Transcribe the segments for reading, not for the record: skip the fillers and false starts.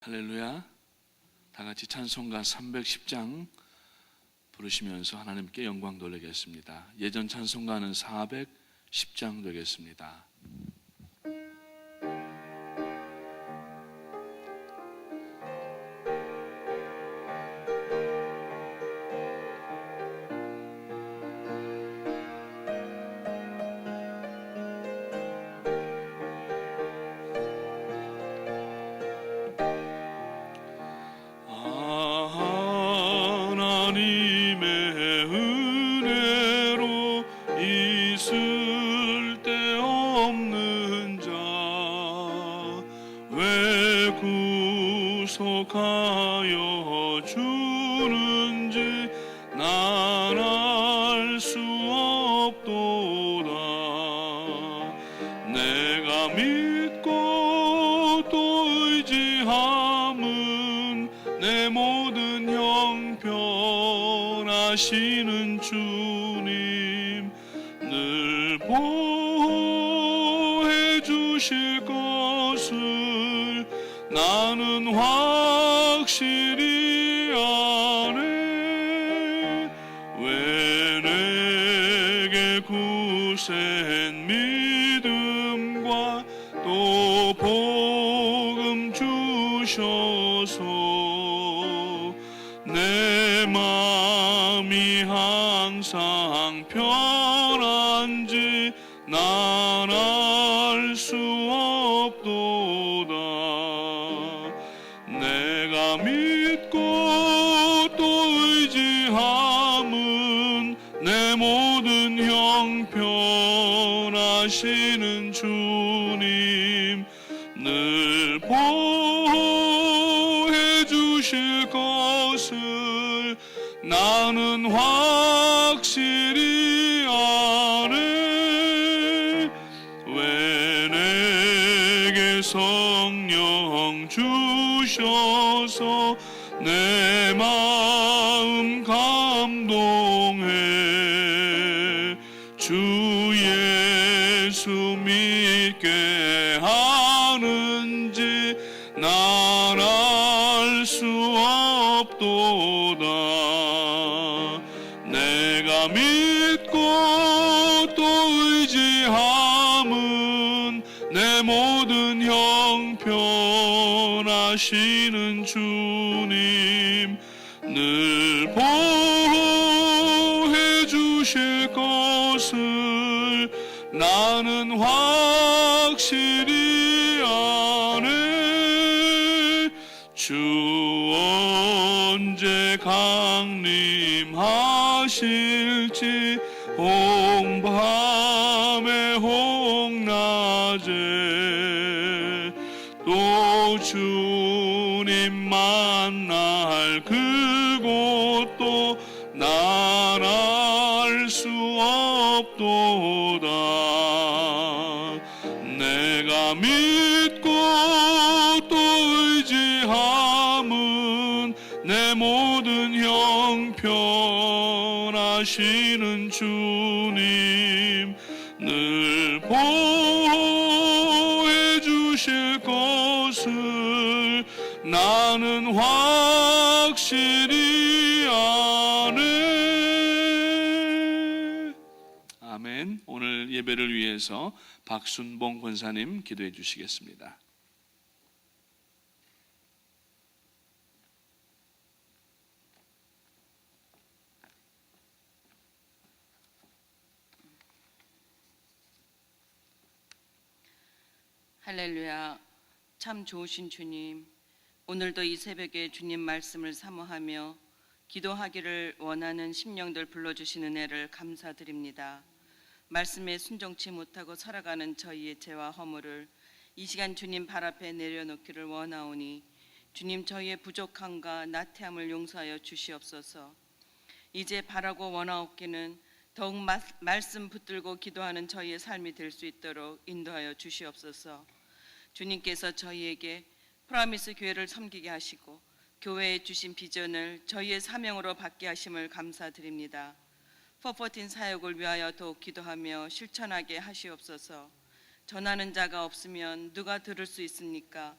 할렐루야. 다 같이 찬송가 310장 부르시면서 하나님께 영광 돌리겠습니다. 예전 찬송가는 410장 되겠습니다. 구속하여 주는지 난 알 수 없도다. 내가 믿고 또 의지함은 내 모든 형편하시는 주님 늘 보호해 주실 것을 나는 확실히 아네. 왜 내게 굳센 믿음과 또 복음 주셔서 내 마음이 항상 편한지 난 알 수 없도다. 내가 믿고 또 의지함은 내 모든 형편하시는 주님 늘 보호해 주실 것을 나는 확실히 아네. 왜 내게 성령 주셔서 내 마음 감동해 주 예수 믿게 하는지 난 알 수 없도다. 내가 믿고 또 의지함은 내 모든 형편하시는 주님 늘 보호해 주실 것을 나는 확실히 아네. 주 언제 강림하실지 홍밤에 홍낮에 또 주님 만날 그곳도 난 알 수 없도다. 내가 믿고 또 의지함은 내 모든 형편하시는 주님 늘 보호해 주실 것을 나는 확실히 아네. 아멘. 오늘 예배를 위해서 박순봉 권사님 기도해 주시겠습니다. 할렐루야. 참 좋으신 주님, 오늘도 이 새벽에 주님 말씀을 사모하며 기도하기를 원하는 심령들 불러주시는 은혜를 감사드립니다. 말씀에 순종치 못하고 살아가는 저희의 죄와 허물을 이 시간 주님 발 앞에 내려놓기를 원하오니 주님 저희의 부족함과 나태함을 용서하여 주시옵소서. 이제 바라고 원하옵기는 더욱 말씀 붙들고 기도하는 저희의 삶이 될 수 있도록 인도하여 주시옵소서. 주님께서 저희에게 프라미스 교회를 섬기게 하시고 교회에 주신 비전을 저희의 사명으로 받게 하심을 감사드립니다. 414 사역을 위하여 더욱 기도하며 실천하게 하시옵소서. 전하는 자가 없으면 누가 들을 수 있습니까?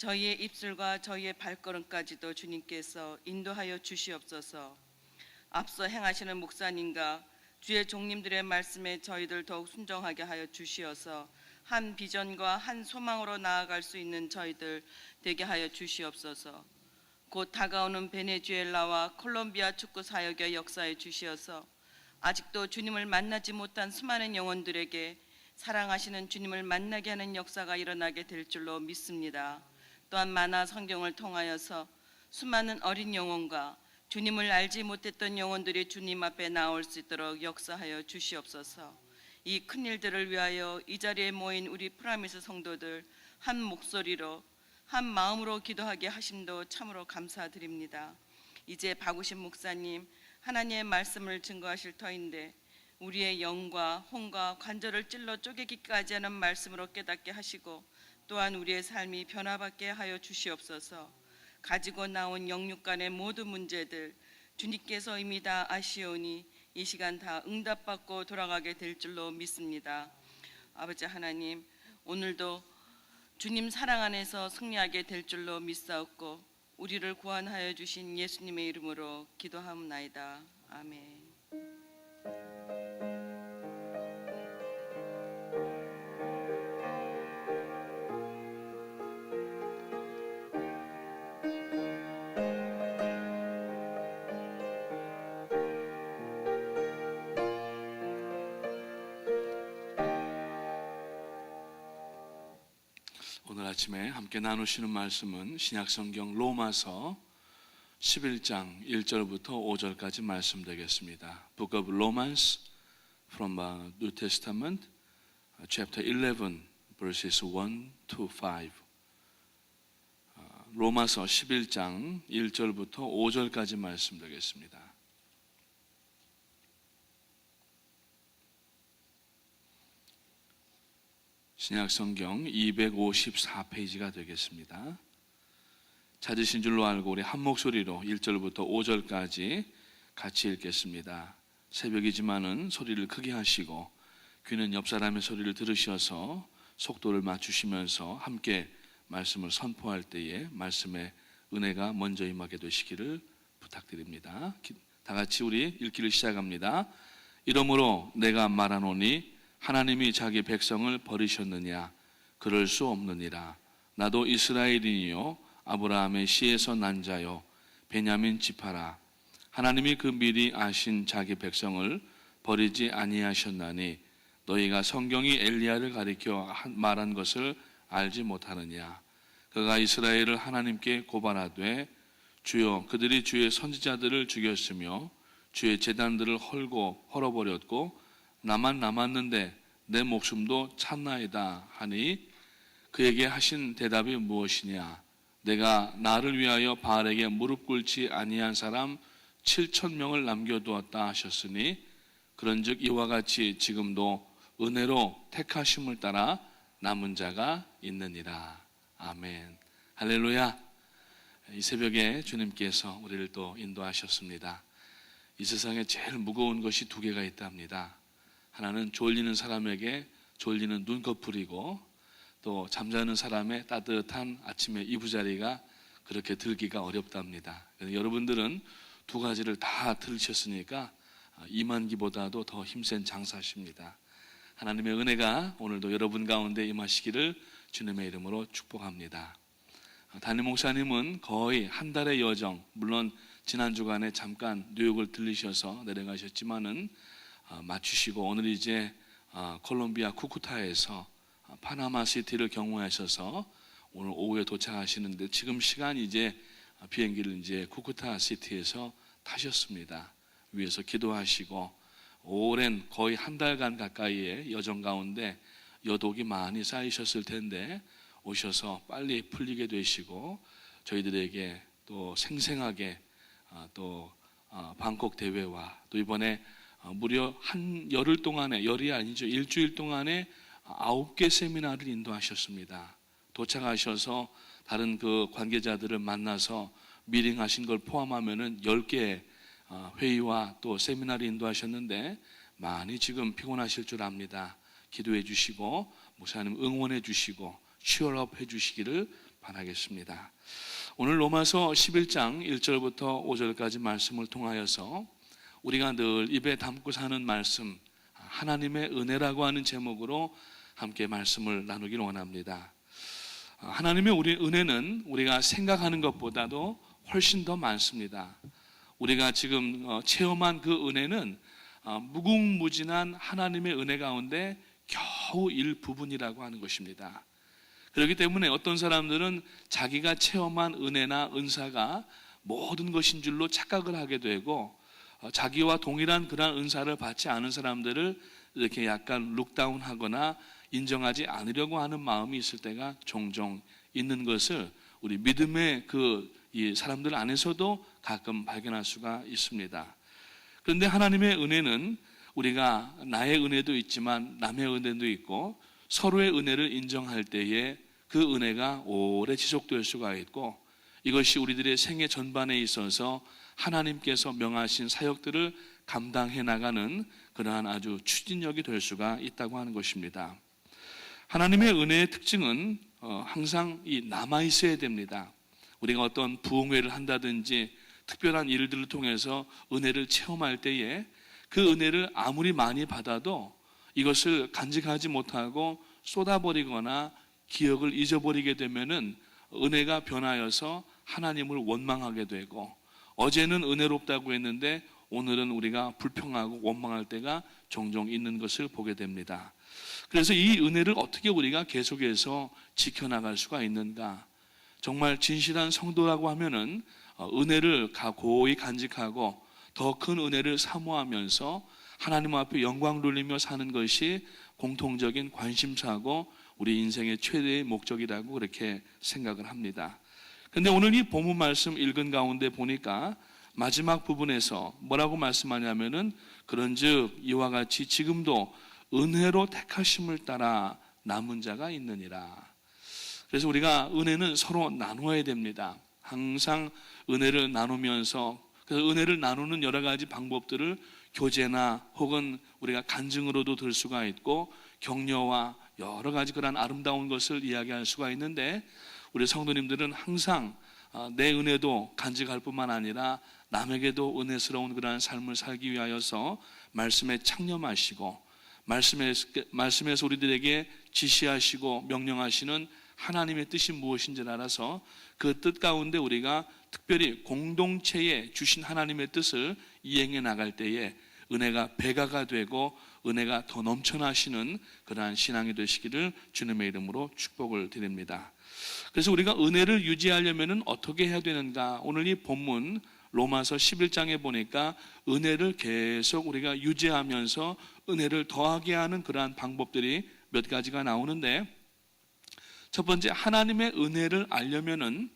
저희의 입술과 저희의 발걸음까지도 주님께서 인도하여 주시옵소서. 앞서 행하시는 목사님과 주의 종님들의 말씀에 저희들 더욱 순종하게 하여 주시어서 한 비전과 한 소망으로 나아갈 수 있는 저희들 되게 하여 주시옵소서. 곧 다가오는 베네수엘라와 콜롬비아 축구 사역의 역사에 주시어서 아직도 주님을 만나지 못한 수많은 영혼들에게 사랑하시는 주님을 만나게 하는 역사가 일어나게 될 줄로 믿습니다. 또한 만화 성경을 통하여서 수많은 어린 영혼과 주님을 알지 못했던 영혼들이 주님 앞에 나올 수 있도록 역사하여 주시옵소서. 이 큰 일들을 위하여 이 자리에 모인 우리 프라미스 성도들 한 목소리로 한 마음으로 기도하게 하심도 참으로 감사드립니다. 이제 박우신 목사님 하나님의 말씀을 증거하실 터인데 우리의 영과 혼과 관절을 찔러 쪼개기까지 하는 말씀으로 깨닫게 하시고 또한 우리의 삶이 변화받게 하여 주시옵소서. 가지고 나온 영육 간의 모든 문제들 주님께서 이미 다 아시오니 이 시간 다 응답받고 돌아가게 될 줄로 믿습니다. 아버지 하나님, 오늘도 주님 사랑 안에서 승리하게 될 줄로 믿사옵고 우리를 구원하여 주신 예수님의 이름으로 기도하옵나이다. 아멘. 오늘 아침에 함께 나누시는 말씀은 신약성경 로마서 11장 1절부터 5절까지 말씀 되겠습니다. Book of Romans from New Testament, chapter 11, verses 1 to 5. 로마서 11장 1절부터 5절까지 말씀 되겠습니다. 신약성경 254페이지가 되겠습니다. 찾으신 줄로 알고 우리 한 목소리로 1절부터 5절까지 같이 읽겠습니다. 새벽이지만은 소리를 크게 하시고 귀는 옆 사람의 소리를 들으셔서 속도를 맞추시면서 함께 말씀을 선포할 때에 말씀의 은혜가 먼저 임하게 되시기를 부탁드립니다. 다 같이 우리 읽기를 시작합니다. 이러므로 내가 말하노니 하나님이 자기 백성을 버리셨느냐? 그럴 수 없느니라. 나도 이스라엘인이요 아브라함의 씨에서 난 자요 베냐민 지파라. 하나님이 그 미리 아신 자기 백성을 버리지 아니하셨나니 너희가 성경이 엘리야를 가리켜 말한 것을 알지 못하느냐? 그가 이스라엘을 하나님께 고발하되 주여 그들이 주의 선지자들을 죽였으며 주의 제단들을 헐어버렸고 나만 남았는데 내 목숨도 찾나이다 하니 그에게 하신 대답이 무엇이냐? 내가 나를 위하여 바알에게 무릎 꿇지 아니한 사람 7,000명을 남겨두었다 하셨으니 그런즉 이와 같이 지금도 은혜로 택하심을 따라 남은 자가 있느니라. 아멘. 할렐루야. 이 새벽에 주님께서 우리를 또 인도하셨습니다. 이 세상에 제일 무거운 것이 두 개가 있답니다. 하나는 졸리는 사람에게 졸리는 눈꺼풀이고 또 잠자는 사람의 따뜻한 아침의 이부자리가 그렇게 들기가 어렵답니다. 여러분들은 두 가지를 다 들으셨으니까 이만기보다도 더 힘센 장사십니다. 하나님의 은혜가 오늘도 여러분 가운데 임하시기를 주님의 이름으로 축복합니다. 담임 목사님은 거의 한 달의 여정, 물론 지난 주간에 잠깐 뉴욕을 들리셔서 내려가셨지만은 마치시고 오늘 이제 콜롬비아 쿠쿠타에서 파나마 시티를 경유하셔서 오늘 오후에 도착하시는데 지금 시간 이제 비행기를 이제 쿠쿠타 시티에서 타셨습니다. 위에서 기도하시고 오랜 거의 한 달간 가까이의 여정 가운데 여독이 많이 쌓이셨을 텐데 오셔서 빨리 풀리게 되시고 저희들에게 또 생생하게 또 방콕 대회와 또 이번에 무려 한 열흘 동안에 열이 아니죠 일주일 동안에 9개 세미나를 인도하셨습니다. 도착하셔서 다른 그 관계자들을 만나서 미팅하신 걸 포함하면은 10개 회의와 또 세미나를 인도하셨는데 많이 지금 피곤하실 줄 압니다. 기도해 주시고 목사님 응원해 주시고 치열업 해 주시기를 바라겠습니다. 오늘 로마서 11장 1절부터 5절까지 말씀을 통하여서 우리가 늘 입에 담고 사는 말씀, 하나님의 은혜라고 하는 제목으로 함께 말씀을 나누길 원합니다. 하나님의 우리 은혜는 우리가 생각하는 것보다도 훨씬 더 많습니다. 우리가 지금 체험한 그 은혜는 무궁무진한 하나님의 은혜 가운데 겨우 일부분이라고 하는 것입니다. 그렇기 때문에 어떤 사람들은 자기가 체험한 은혜나 은사가 모든 것인 줄로 착각을 하게 되고, 자기와 동일한 그러한 은사를 받지 않은 사람들을 이렇게 약간 룩다운하거나 인정하지 않으려고 하는 마음이 있을 때가 종종 있는 것을 우리 믿음의 이 사람들 안에서도 가끔 발견할 수가 있습니다. 그런데 하나님의 은혜는 우리가 나의 은혜도 있지만 남의 은혜도 있고, 서로의 은혜를 인정할 때에 그 은혜가 오래 지속될 수가 있고, 이것이 우리들의 생애 전반에 있어서 하나님께서 명하신 사역들을 감당해 나가는 그러한 아주 추진력이 될 수가 있다고 하는 것입니다. 하나님의 은혜의 특징은 항상 남아 있어야 됩니다. 우리가 어떤 부흥회를 한다든지 특별한 일들을 통해서 은혜를 체험할 때에 그 은혜를 아무리 많이 받아도 이것을 간직하지 못하고 쏟아버리거나 기억을 잊어버리게 되면은 은혜가 변하여서 하나님을 원망하게 되고, 어제는 은혜롭다고 했는데 오늘은 우리가 불평하고 원망할 때가 종종 있는 것을 보게 됩니다. 그래서 이 은혜를 어떻게 우리가 계속해서 지켜나갈 수가 있는가? 정말 진실한 성도라고 하면은 은혜를 고이 간직하고 더 큰 은혜를 사모하면서 하나님 앞에 영광 돌리며 사는 것이 공통적인 관심사고 우리 인생의 최대의 목적이라고 그렇게 생각을 합니다. 그런데 오늘 이 본문 말씀 읽은 가운데 보니까 마지막 부분에서 뭐라고 말씀하냐면은, 그런즉 이와 같이 지금도 은혜로 택하심을 따라 남은 자가 있느니라. 그래서 우리가 은혜는 서로 나누어야 됩니다. 항상 은혜를 나누면서, 그래서 은혜를 나누는 여러 가지 방법들을 교제나 혹은 우리가 간증으로도 들 수가 있고, 격려와 여러 가지 그런 아름다운 것을 이야기할 수가 있는데, 우리 성도님들은 항상 내 은혜도 간직할 뿐만 아니라 남에게도 은혜스러운 그러한 삶을 살기 위하여서 말씀에 창념하시고, 말씀에서 우리들에게 지시하시고 명령하시는 하나님의 뜻이 무엇인지를 알아서 그 뜻 가운데 우리가 특별히 공동체에 주신 하나님의 뜻을 이행해 나갈 때에 은혜가 배가가 되고 은혜가 더 넘쳐나시는 그러한 신앙이 되시기를 주님의 이름으로 축복을 드립니다. 그래서 우리가 은혜를 유지하려면 어떻게 해야 되는가? 오늘 이 본문 로마서 11장에 보니까 은혜를 계속 우리가 유지하면서 은혜를 더하게 하는 그러한 방법들이 몇 가지가 나오는데, 첫 번째, 하나님의 은혜를 알려면은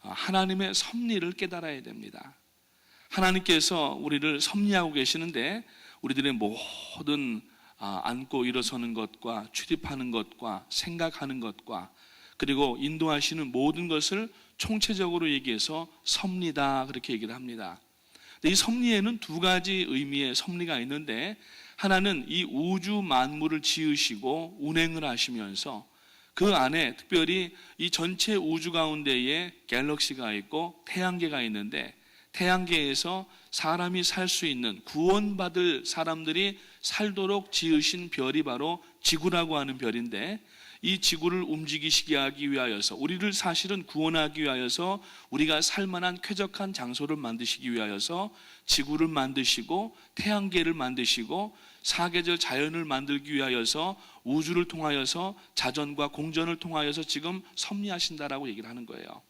하나님의 섭리를 깨달아야 됩니다. 하나님께서 우리를 섭리하고 계시는데, 우리들의 모든 앉고 일어서는 것과 출입하는 것과 생각하는 것과 그리고 인도하시는 모든 것을 총체적으로 얘기해서 섭리다, 그렇게 얘기를 합니다. 이 섭리에는 두 가지 의미의 섭리가 있는데, 하나는 이 우주 만물을 지으시고 운행을 하시면서 그 안에 특별히 이 전체 우주 가운데에 갤럭시가 있고 태양계가 있는데, 태양계에서 사람이 살 수 있는, 구원받을 사람들이 살도록 지으신 별이 바로 지구라고 하는 별인데, 이 지구를 움직이시게 하기 위하여서, 우리를 사실은 구원하기 위하여서 우리가 살만한 쾌적한 장소를 만드시기 위하여서 지구를 만드시고 태양계를 만드시고 사계절 자연을 만들기 위하여서 우주를 통하여서 자전과 공전을 통하여서 지금 섭리하신다라고 얘기를 하는 거예요.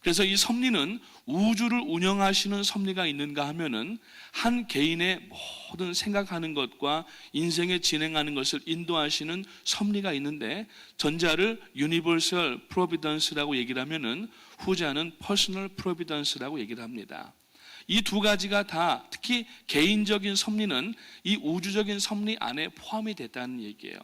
그래서 이 섭리는 우주를 운영하시는 섭리가 있는가 하면은 한 개인의 모든 생각하는 것과 인생에 진행하는 것을 인도하시는 섭리가 있는데, 전자를 Universal Providence라고 얘기를 하면은 후자는 Personal Providence라고 얘기를 합니다. 이 두 가지가 다, 특히 개인적인 섭리는 이 우주적인 섭리 안에 포함이 됐다는 얘기예요.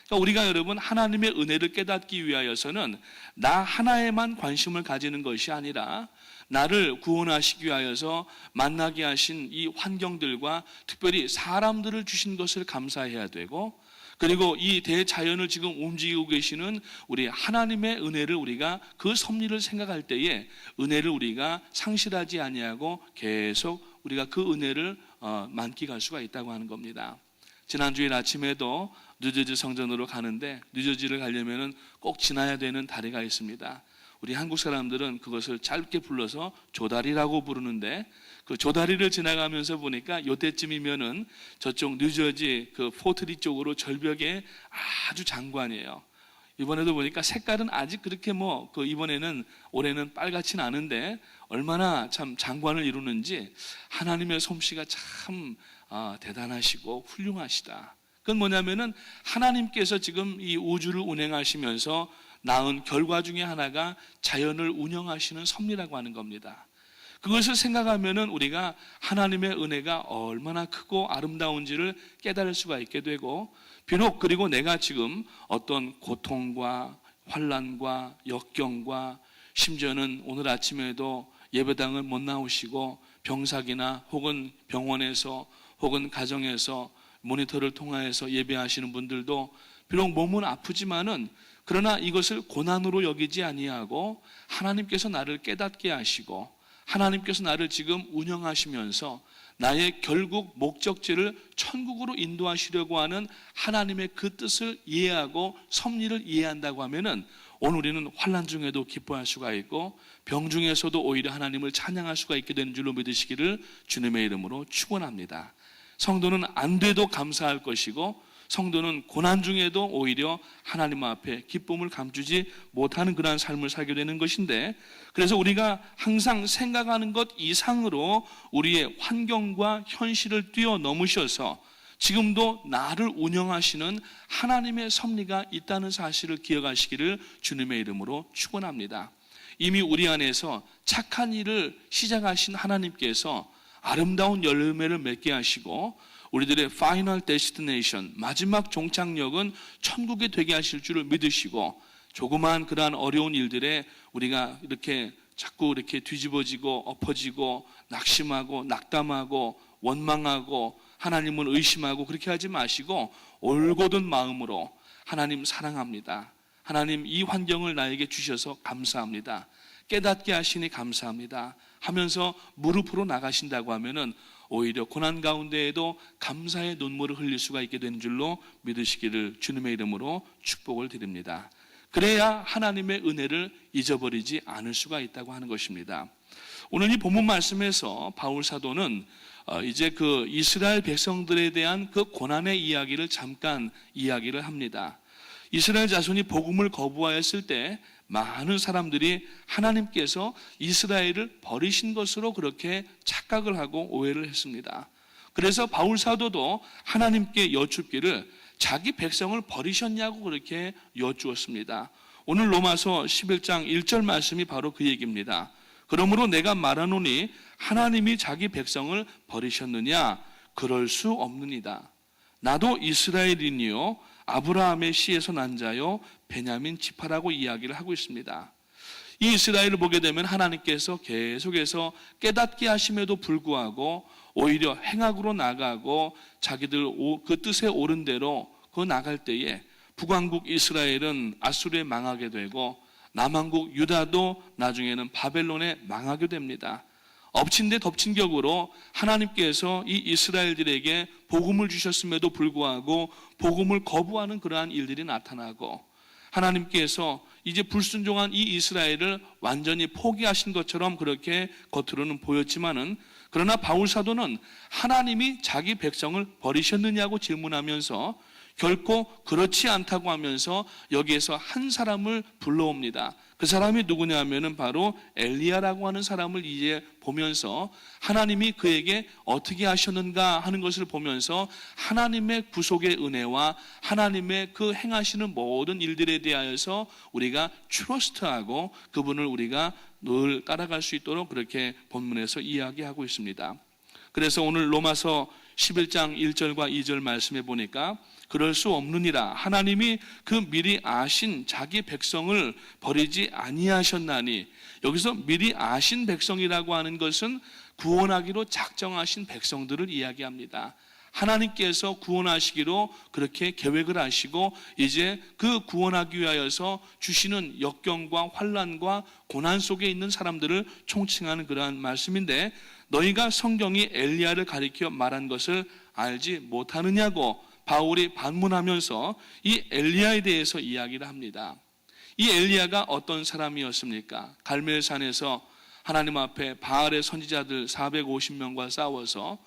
그러니까 우리가 여러분 하나님의 은혜를 깨닫기 위하여서는 나 하나에만 관심을 가지는 것이 아니라 나를 구원하시기 위하여서 만나게 하신 이 환경들과 특별히 사람들을 주신 것을 감사해야 되고, 그리고 이 대자연을 지금 움직이고 계시는 우리 하나님의 은혜를 우리가 그 섭리를 생각할 때에 은혜를 우리가 상실하지 아니하고 계속 우리가 그 은혜를 만끽할 수가 있다고 하는 겁니다. 지난 주일 아침에도 뉴저지 성전으로 가는데 뉴저지를 가려면은 꼭 지나야 되는 다리가 있습니다. 우리 한국 사람들은 그것을 짧게 불러서 조다리라고 부르는데 그 조다리를 지나가면서 보니까 요때쯤이면은 저쪽 뉴저지 그 포트리 쪽으로 절벽에 아주 장관이에요. 이번에도 보니까 색깔은 아직 그렇게 그 이번에는 올해는 빨갛진 않은데 얼마나 참 장관을 이루는지 하나님의 솜씨가 참 대단하시고 훌륭하시다. 그건 뭐냐면은 하나님께서 지금 이 우주를 운행하시면서 낳은 결과 중에 하나가 자연을 운영하시는 섭리라고 하는 겁니다. 그것을 생각하면은 우리가 하나님의 은혜가 얼마나 크고 아름다운지를 깨달을 수가 있게 되고, 비록 그리고 내가 지금 어떤 고통과 환난과 역경과 심지어는 오늘 아침에도 예배당을 못 나오시고 병삭이나 혹은 병원에서 혹은 가정에서 모니터를 통하여서 예배하시는 분들도 비록 몸은 아프지만은 그러나 이것을 고난으로 여기지 아니하고 하나님께서 나를 깨닫게 하시고 하나님께서 나를 지금 운영하시면서 나의 결국 목적지를 천국으로 인도하시려고 하는 하나님의 그 뜻을 이해하고 섭리를 이해한다고 하면은 오늘 우리는 환난 중에도 기뻐할 수가 있고 병 중에서도 오히려 하나님을 찬양할 수가 있게 되는 줄로 믿으시기를 주님의 이름으로 축원합니다. 성도는 안 돼도 감사할 것이고 성도는 고난 중에도 오히려 하나님 앞에 기쁨을 감추지 못하는 그러한 삶을 살게 되는 것인데, 그래서 우리가 항상 생각하는 것 이상으로 우리의 환경과 현실을 뛰어넘으셔서 지금도 나를 운영하시는 하나님의 섭리가 있다는 사실을 기억하시기를 주님의 이름으로 축원합니다. 이미 우리 안에서 착한 일을 시작하신 하나님께서 아름다운 열매를 맺게 하시고 우리들의 파이널 데스티네이션, 마지막 종착역은 천국이 되게 하실 줄을 믿으시고, 조그마한 그러한 어려운 일들에 우리가 이렇게 자꾸 이렇게 뒤집어지고 엎어지고 낙심하고 낙담하고 원망하고 하나님을 의심하고 그렇게 하지 마시고 올곧은 마음으로 하나님 사랑합니다. 하나님 이 환경을 나에게 주셔서 감사합니다. 깨닫게 하시니 감사합니다 하면서 무릎으로 나가신다고 하면은 오히려 고난 가운데에도 감사의 눈물을 흘릴 수가 있게 되는 줄로 믿으시기를 주님의 이름으로 축복을 드립니다. 그래야 하나님의 은혜를 잊어버리지 않을 수가 있다고 하는 것입니다. 오늘 이 본문 말씀에서 바울 사도는 이제 그 이스라엘 백성들에 대한 그 고난의 이야기를 잠깐 이야기를 합니다. 이스라엘 자손이 복음을 거부하였을 때 많은 사람들이 하나님께서 이스라엘을 버리신 것으로 그렇게 착각을 하고 오해를 했습니다. 그래서 바울 사도도 하나님께 여쭙기를 자기 백성을 버리셨냐고 그렇게 여쭈었습니다. 오늘 로마서 11장 1절 말씀이 바로 그 얘기입니다. 그러므로 내가 말하노니 하나님이 자기 백성을 버리셨느냐? 그럴 수 없느니라. 나도 이스라엘인이요 아브라함의 씨에서 난 자요 베냐민 지파라고 이야기를 하고 있습니다. 이 이스라엘을 보게 되면 하나님께서 계속해서 깨닫게 하심에도 불구하고 오히려 행악으로 나가고 자기들 그 뜻에 옳은 대로 그 나갈 때에 북왕국 이스라엘은 아수르에 망하게 되고 남왕국 유다도 나중에는 바벨론에 망하게 됩니다. 엎친 데 덮친 격으로 하나님께서 이 이스라엘들에게 복음을 주셨음에도 불구하고 복음을 거부하는 그러한 일들이 나타나고 하나님께서 이제 불순종한 이 이스라엘을 완전히 포기하신 것처럼 그렇게 겉으로는 보였지만은, 그러나 바울 사도는 하나님이 자기 백성을 버리셨느냐고 질문하면서 결코 그렇지 않다고 하면서 여기에서 한 사람을 불러옵니다. 그 사람이 누구냐 하면은 바로 엘리야라고 하는 사람을 이제 보면서 하나님이 그에게 어떻게 하셨는가 하는 것을 보면서 하나님의 구속의 은혜와 하나님의 그 행하시는 모든 일들에 대하여서 우리가 트러스트하고 그분을 우리가 늘 따라갈 수 있도록 그렇게 본문에서 이야기하고 있습니다. 그래서 오늘 로마서 11장 1절과 2절 말씀에 보니까 그럴 수 없느니라. 하나님이 그 미리 아신 자기 백성을 버리지 아니하셨나니, 여기서 미리 아신 백성이라고 하는 것은 구원하기로 작정하신 백성들을 이야기합니다. 하나님께서 구원하시기로 그렇게 계획을 하시고 이제 그 구원하기 위하여서 주시는 역경과 환난과 고난 속에 있는 사람들을 총칭하는 그러한 말씀인데, 너희가 성경이 엘리야를 가리켜 말한 것을 알지 못하느냐고 바울이 반문하면서 이 엘리야에 대해서 이야기를 합니다. 이 엘리야가 어떤 사람이었습니까? 갈멜산에서 하나님 앞에 바알의 선지자들 450명과 싸워서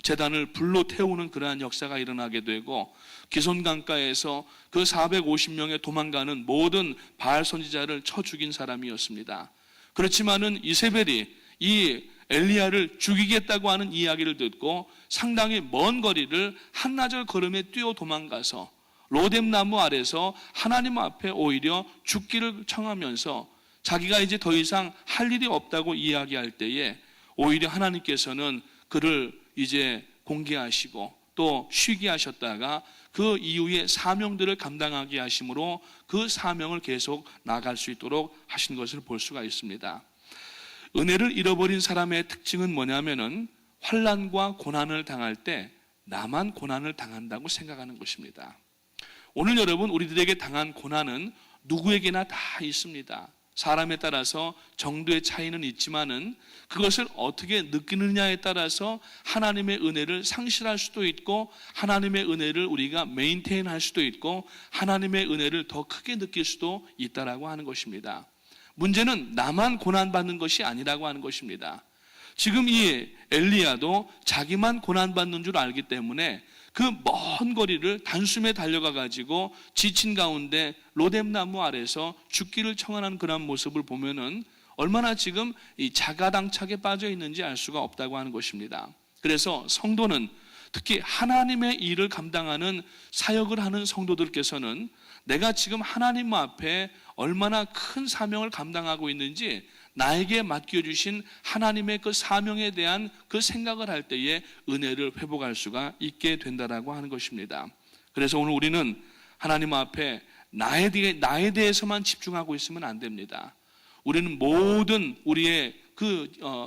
제단을 불로 태우는 그러한 역사가 일어나게 되고, 기손 강가에서 그 450명의 도망가는 모든 바알 선지자를 쳐 죽인 사람이었습니다. 그렇지만은 이세벨이 이 엘리야를 죽이겠다고 하는 이야기를 듣고 상당히 먼 거리를 한나절 걸음에 뛰어 도망가서 로뎀나무 아래서 하나님 앞에 오히려 죽기를 청하면서 자기가 이제 더 이상 할 일이 없다고 이야기할 때에 오히려 하나님께서는 그를 이제 공개하시고 또 쉬게 하셨다가 그 이후에 사명들을 감당하게 하심으로 그 사명을 계속 나갈 수 있도록 하신 것을 볼 수가 있습니다. 은혜를 잃어버린 사람의 특징은 뭐냐면은 환난과 고난을 당할 때 나만 고난을 당한다고 생각하는 것입니다. 오늘 여러분, 우리들에게 당한 고난은 누구에게나 다 있습니다. 사람에 따라서 정도의 차이는 있지만은 그것을 어떻게 느끼느냐에 따라서 하나님의 은혜를 상실할 수도 있고 하나님의 은혜를 우리가 메인테인할 수도 있고 하나님의 은혜를 더 크게 느낄 수도 있다라고 하는 것입니다. 문제는 나만 고난받는 것이 아니라고 하는 것입니다. 지금 이 엘리야도 자기만 고난받는 줄 알기 때문에 그 먼 거리를 단숨에 달려가 가지고 지친 가운데 로뎀나무 아래서 죽기를 청하는 그런 모습을 보면은 얼마나 지금 이 자가당착에 빠져 있는지 알 수가 없다고 하는 것입니다. 그래서 성도는, 특히 하나님의 일을 감당하는 사역을 하는 성도들께서는 내가 지금 하나님 앞에 얼마나 큰 사명을 감당하고 있는지 나에게 맡겨주신 하나님의 그 사명에 대한 그 생각을 할 때에 은혜를 회복할 수가 있게 된다라고 하는 것입니다. 그래서 오늘 우리는 하나님 앞에 나에 대해서만 집중하고 있으면 안 됩니다. 우리는 모든 우리의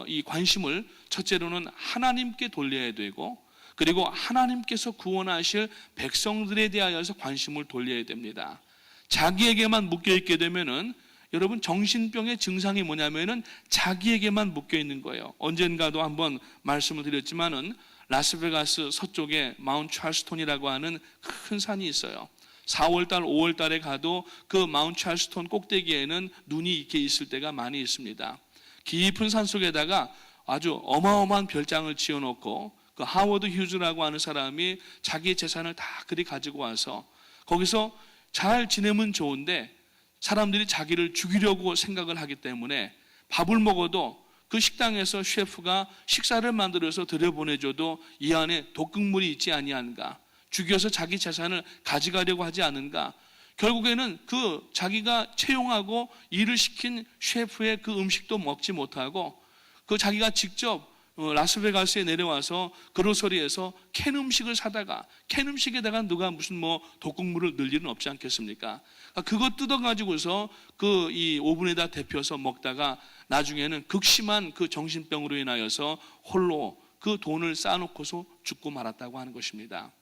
이 관심을 첫째로는 하나님께 돌려야 되고, 그리고 하나님께서 구원하실 백성들에 대하여서 관심을 돌려야 됩니다. 자기에게만 묶여있게 되면은 여러분, 정신병의 증상이 뭐냐면은 자기에게만 묶여있는 거예요. 언젠가도 한번 말씀을 드렸지만은 라스베가스 서쪽에 마운트 찰스톤이라고 하는 큰 산이 있어요. 4월달, 5월달에 가도 그 마운트 찰스톤 꼭대기에는 눈이 이렇게 있을 때가 많이 있습니다. 깊은 산 속에다가 아주 어마어마한 별장을 지어놓고 그 하워드 휴즈라고 하는 사람이 자기 재산을 다 그리 가지고 와서 거기서 잘 지내면 좋은데 사람들이 자기를 죽이려고 생각을 하기 때문에 밥을 먹어도 그 식당에서 셰프가 식사를 만들어서 들여보내줘도 이 안에 독극물이 있지 아니한가, 죽여서 자기 재산을 가져가려고 하지 않은가, 결국에는 그 자기가 채용하고 일을 시킨 셰프의 그 음식도 먹지 못하고 그 자기가 직접 라스베가스에 내려와서 그로서리에서 캔 음식을 사다가 캔 음식에다가 누가 무슨 독극물을 넣을 일은 없지 않겠습니까? 그거 뜯어가지고서 그 이 오븐에다 데펴서 먹다가 나중에는 극심한 그 정신병으로 인하여서 홀로 그 돈을 쌓아놓고서 죽고 말았다고 하는 것입니다.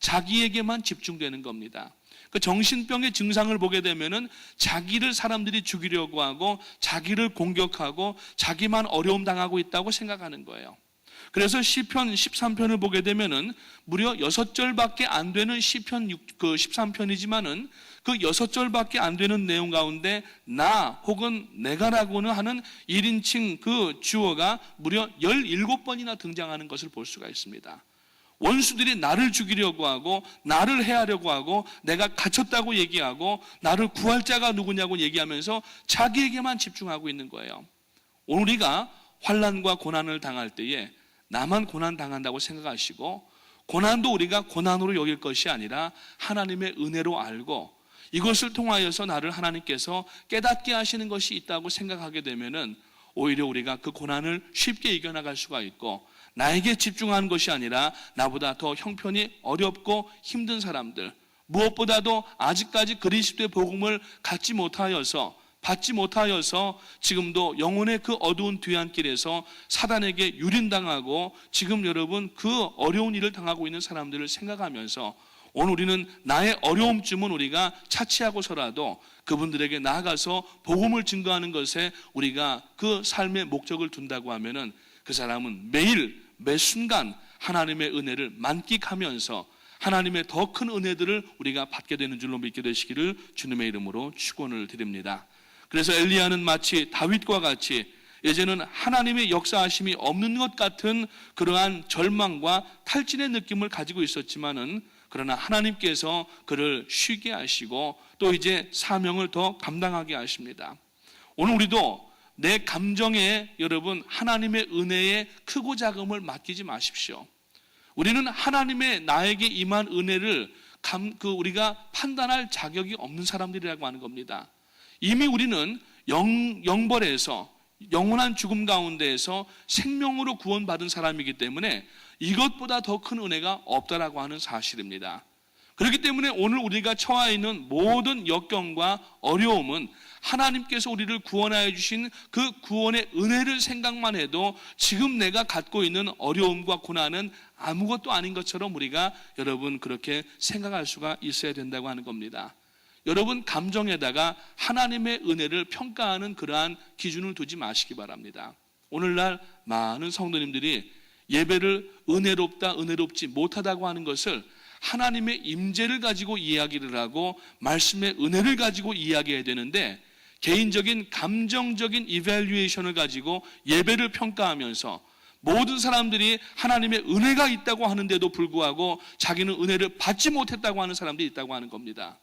자기에게만 집중되는 겁니다. 그 정신병의 증상을 보게 되면은 자기를 사람들이 죽이려고 하고 자기를 공격하고 자기만 어려움 당하고 있다고 생각하는 거예요. 그래서 시편 13편을 보게 되면은 무려 6절밖에 안 되는 시편 13편이지만은 그 6절밖에 안 되는 내용 가운데 나 혹은 내가라고는 하는 1인칭 그 주어가 무려 17번이나 등장하는 것을 볼 수가 있습니다. 원수들이 나를 죽이려고 하고 나를 해하려고 하고 내가 갇혔다고 얘기하고 나를 구할 자가 누구냐고 얘기하면서 자기에게만 집중하고 있는 거예요. 우리가 환난과 고난을 당할 때에 나만 고난 당한다고 생각하시고 고난도 우리가 고난으로 여길 것이 아니라 하나님의 은혜로 알고 이것을 통하여서 나를 하나님께서 깨닫게 하시는 것이 있다고 생각하게 되면은 오히려 우리가 그 고난을 쉽게 이겨나갈 수가 있고 나에게 집중하는 것이 아니라 나보다 더 형편이 어렵고 힘든 사람들, 무엇보다도 아직까지 그리스도의 복음을 갖지 못하여서 받지 못하여서 지금도 영혼의 그 어두운 뒤안길에서 사단에게 유린당하고 지금 여러분 그 어려운 일을 당하고 있는 사람들을 생각하면서 오늘 우리는 나의 어려움쯤은 우리가 차치하고서라도 그분들에게 나아가서 복음을 증거하는 것에 우리가 그 삶의 목적을 둔다고 하면은 그 사람은 매일 매 순간 하나님의 은혜를 만끽하면서 하나님의 더 큰 은혜들을 우리가 받게 되는 줄로 믿게 되시기를 주님의 이름으로 축원을 드립니다. 그래서 엘리야는 마치 다윗과 같이 이제는 하나님의 역사하심이 없는 것 같은 그러한 절망과 탈진의 느낌을 가지고 있었지만은 그러나 하나님께서 그를 쉬게 하시고 또 이제 사명을 더 감당하게 하십니다. 오늘 우리도 내 감정에 여러분 하나님의 은혜에 크고 작음을 맡기지 마십시오. 우리는 하나님의 나에게 임한 은혜를 우리가 판단할 자격이 없는 사람들이라고 하는 겁니다. 이미 우리는 영벌에서 영원한 죽음 가운데에서 생명으로 구원받은 사람이기 때문에 이것보다 더 큰 은혜가 없다라고 하는 사실입니다. 그렇기 때문에 오늘 우리가 처해 있는 모든 역경과 어려움은 하나님께서 우리를 구원하여 주신 그 구원의 은혜를 생각만 해도 지금 내가 갖고 있는 어려움과 고난은 아무것도 아닌 것처럼 우리가 여러분 그렇게 생각할 수가 있어야 된다고 하는 겁니다. 여러분 감정에다가 하나님의 은혜를 평가하는 그러한 기준을 두지 마시기 바랍니다. 오늘날 많은 성도님들이 예배를 은혜롭다 은혜롭지 못하다고 하는 것을 하나님의 임재를 가지고 이야기를 하고 말씀의 은혜를 가지고 이야기해야 되는데 개인적인 감정적인 이밸류에이션을 가지고 예배를 평가하면서 모든 사람들이 하나님의 은혜가 있다고 하는데도 불구하고 자기는 은혜를 받지 못했다고 하는 사람들이 있다고 하는 겁니다.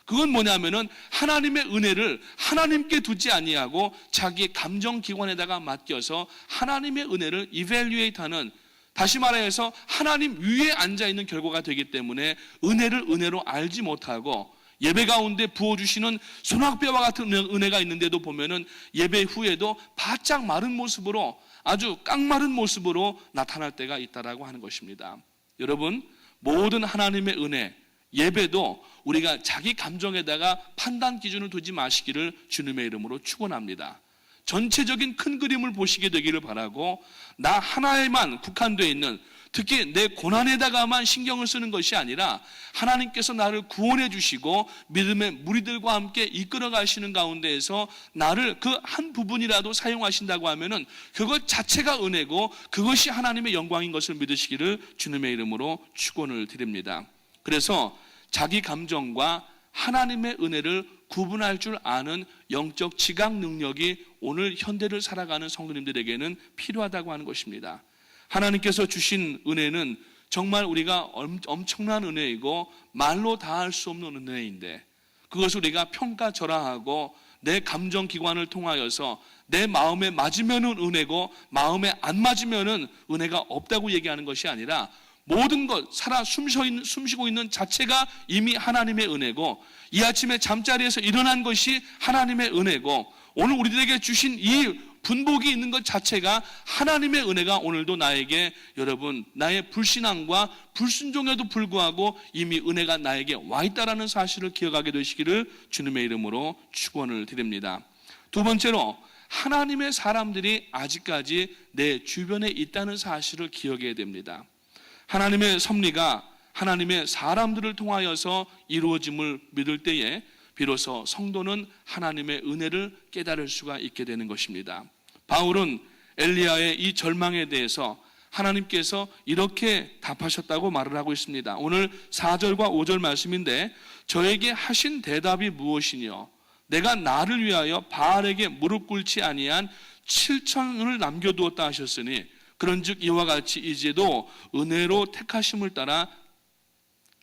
그건 뭐냐면은 하나님의 은혜를 하나님께 두지 아니하고 자기의 감정기관에다가 맡겨서 하나님의 은혜를 이밸류에이트하는, 다시 말해서 하나님 위에 앉아있는 결과가 되기 때문에 은혜를 은혜로 알지 못하고 예배 가운데 부어주시는 소낙배와 같은 은혜가 있는데도 보면은 예배 후에도 바짝 마른 모습으로 아주 깡마른 모습으로 나타날 때가 있다라고 하는 것입니다. 여러분 모든 하나님의 은혜 예배도 우리가 자기 감정에다가 판단 기준을 두지 마시기를 주님의 이름으로 축원합니다. 전체적인 큰 그림을 보시게 되기를 바라고 나 하나에만 국한되어 있는 특히 내 고난에다가만 신경을 쓰는 것이 아니라 하나님께서 나를 구원해 주시고 믿음의 무리들과 함께 이끌어 가시는 가운데에서 나를 그 한 부분이라도 사용하신다고 하면은 그것 자체가 은혜고 그것이 하나님의 영광인 것을 믿으시기를 주님의 이름으로 축원을 드립니다. 그래서 자기 감정과 하나님의 은혜를 구분할 줄 아는 영적 지각 능력이 오늘 현대를 살아가는 성도님들에게는 필요하다고 하는 것입니다. 하나님께서 주신 은혜는 정말 우리가 엄청난 은혜이고 말로 다 할 수 없는 은혜인데 그것을 우리가 평가절하하고 내 감정기관을 통하여서 내 마음에 맞으면은 은혜고 마음에 안 맞으면은 은혜가 없다고 얘기하는 것이 아니라 모든 것 살아 숨쉬고 있는 자체가 이미 하나님의 은혜고 이 아침에 잠자리에서 일어난 것이 하나님의 은혜고 오늘 우리들에게 주신 이 분복이 있는 것 자체가 하나님의 은혜가 오늘도 나에게 여러분 나의 불신앙과 불순종에도 불구하고 이미 은혜가 나에게 와 있다라는 사실을 기억하게 되시기를 주님의 이름으로 축원을 드립니다. 두 번째로 하나님의 사람들이 아직까지 내 주변에 있다는 사실을 기억해야 됩니다. 하나님의 섭리가 하나님의 사람들을 통하여서 이루어짐을 믿을 때에 비로소 성도는 하나님의 은혜를 깨달을 수가 있게 되는 것입니다. 바울은 엘리야의 이 절망에 대해서 하나님께서 이렇게 답하셨다고 말을 하고 있습니다. 오늘 4절과 5절 말씀인데 저에게 하신 대답이 무엇이뇨? 내가 나를 위하여 바알에게 무릎 꿇지 아니한 7천을 남겨두었다 하셨으니 그런즉 이와 같이 이제도 은혜로 택하심을 따라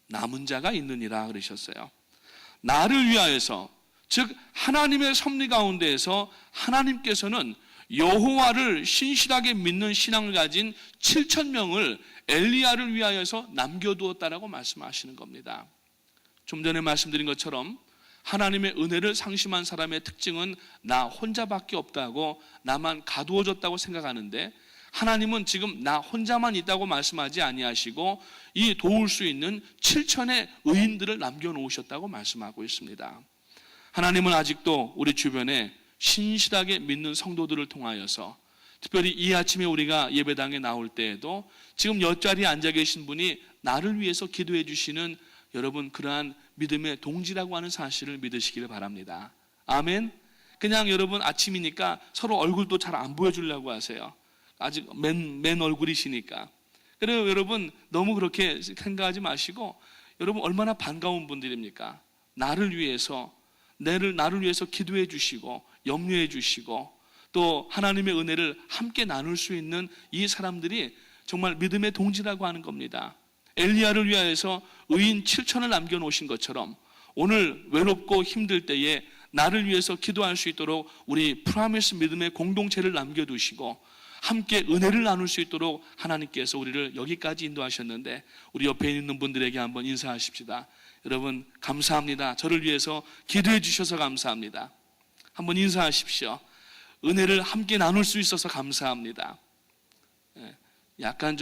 남은 자가 있느니라 그러셨어요. 나를 위하여서 즉 하나님의 섭리 가운데에서 하나님께서는 여호와를 신실하게 믿는 신앙을 가진 7,000명을 엘리야를 위하여서 남겨두었다라고 말씀하시는 겁니다. 좀 전에 말씀드린 것처럼 하나님의 은혜를 상심한 사람의 특징은 나 혼자밖에 없다고 나만 가두어졌다고 생각하는데 하나님은 지금 나 혼자만 있다고 말씀하지 아니하시고 이 도울 수 있는 7천의 의인들을 남겨놓으셨다고 말씀하고 있습니다. 하나님은 아직도 우리 주변에 신실하게 믿는 성도들을 통하여서 특별히 이 아침에 우리가 예배당에 나올 때에도 지금 옆자리에 앉아 계신 분이 나를 위해서 기도해 주시는 여러분 그러한 믿음의 동지라고 하는 사실을 믿으시기를 바랍니다. 아멘. 그냥 여러분 아침이니까 서로 얼굴도 잘 안 보여주려고 하세요. 아직 맨 얼굴이시니까. 그래서 여러분 너무 그렇게 생각하지 마시고 여러분 얼마나 반가운 분들입니까? 나를 위해서 기도해 주시고 염려해 주시고 또 하나님의 은혜를 함께 나눌 수 있는 이 사람들이 정말 믿음의 동지라고 하는 겁니다. 엘리야를 위하여서 의인 7천을 남겨놓으신 것처럼 오늘 외롭고 힘들 때에 나를 위해서 기도할 수 있도록 우리 프라미스 믿음의 공동체를 남겨두시고 함께 은혜를 나눌 수 있도록 하나님께서 우리를 여기까지 인도하셨는데 우리 옆에 있는 분들에게 한번 인사하십시다. 여러분 감사합니다. 저를 위해서 기도해 주셔서 감사합니다. 한번 인사하십시오. 은혜를 함께 나눌 수 있어서 감사합니다. 약간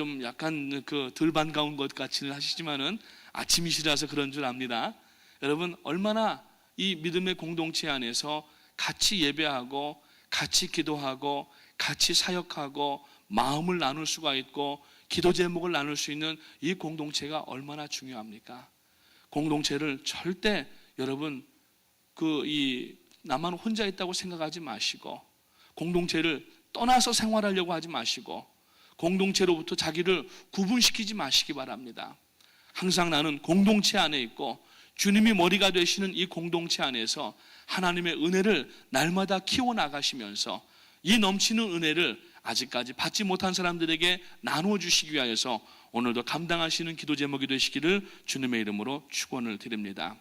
그 덜 반가운 것 같이는 하시지만은 아침이시라서 그런 줄 압니다. 여러분 얼마나 이 믿음의 공동체 안에서 같이 예배하고 같이 기도하고 같이 사역하고 마음을 나눌 수가 있고 기도 제목을 나눌 수 있는 이 공동체가 얼마나 중요합니까? 공동체를 절대 여러분 나만 혼자 있다고 생각하지 마시고 공동체를 떠나서 생활하려고 하지 마시고 공동체로부터 자기를 구분시키지 마시기 바랍니다. 항상 나는 공동체 안에 있고 주님이 머리가 되시는 이 공동체 안에서 하나님의 은혜를 날마다 키워나가시면서 이 넘치는 은혜를 아직까지 받지 못한 사람들에게 나누어 주시기 위하여서 오늘도 감당하시는 기도 제목이 되시기를 주님의 이름으로 축원을 드립니다.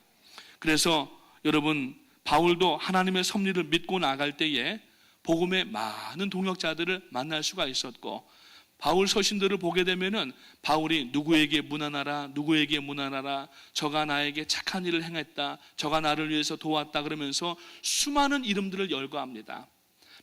그래서 여러분 바울도 하나님의 섭리를 믿고 나갈 때에 복음의 많은 동역자들을 만날 수가 있었고 바울 서신들을 보게 되면은 바울이 누구에게 문안하라 저가 나에게 착한 일을 행했다 저가 나를 위해서 도왔다 그러면서 수많은 이름들을 열거합니다.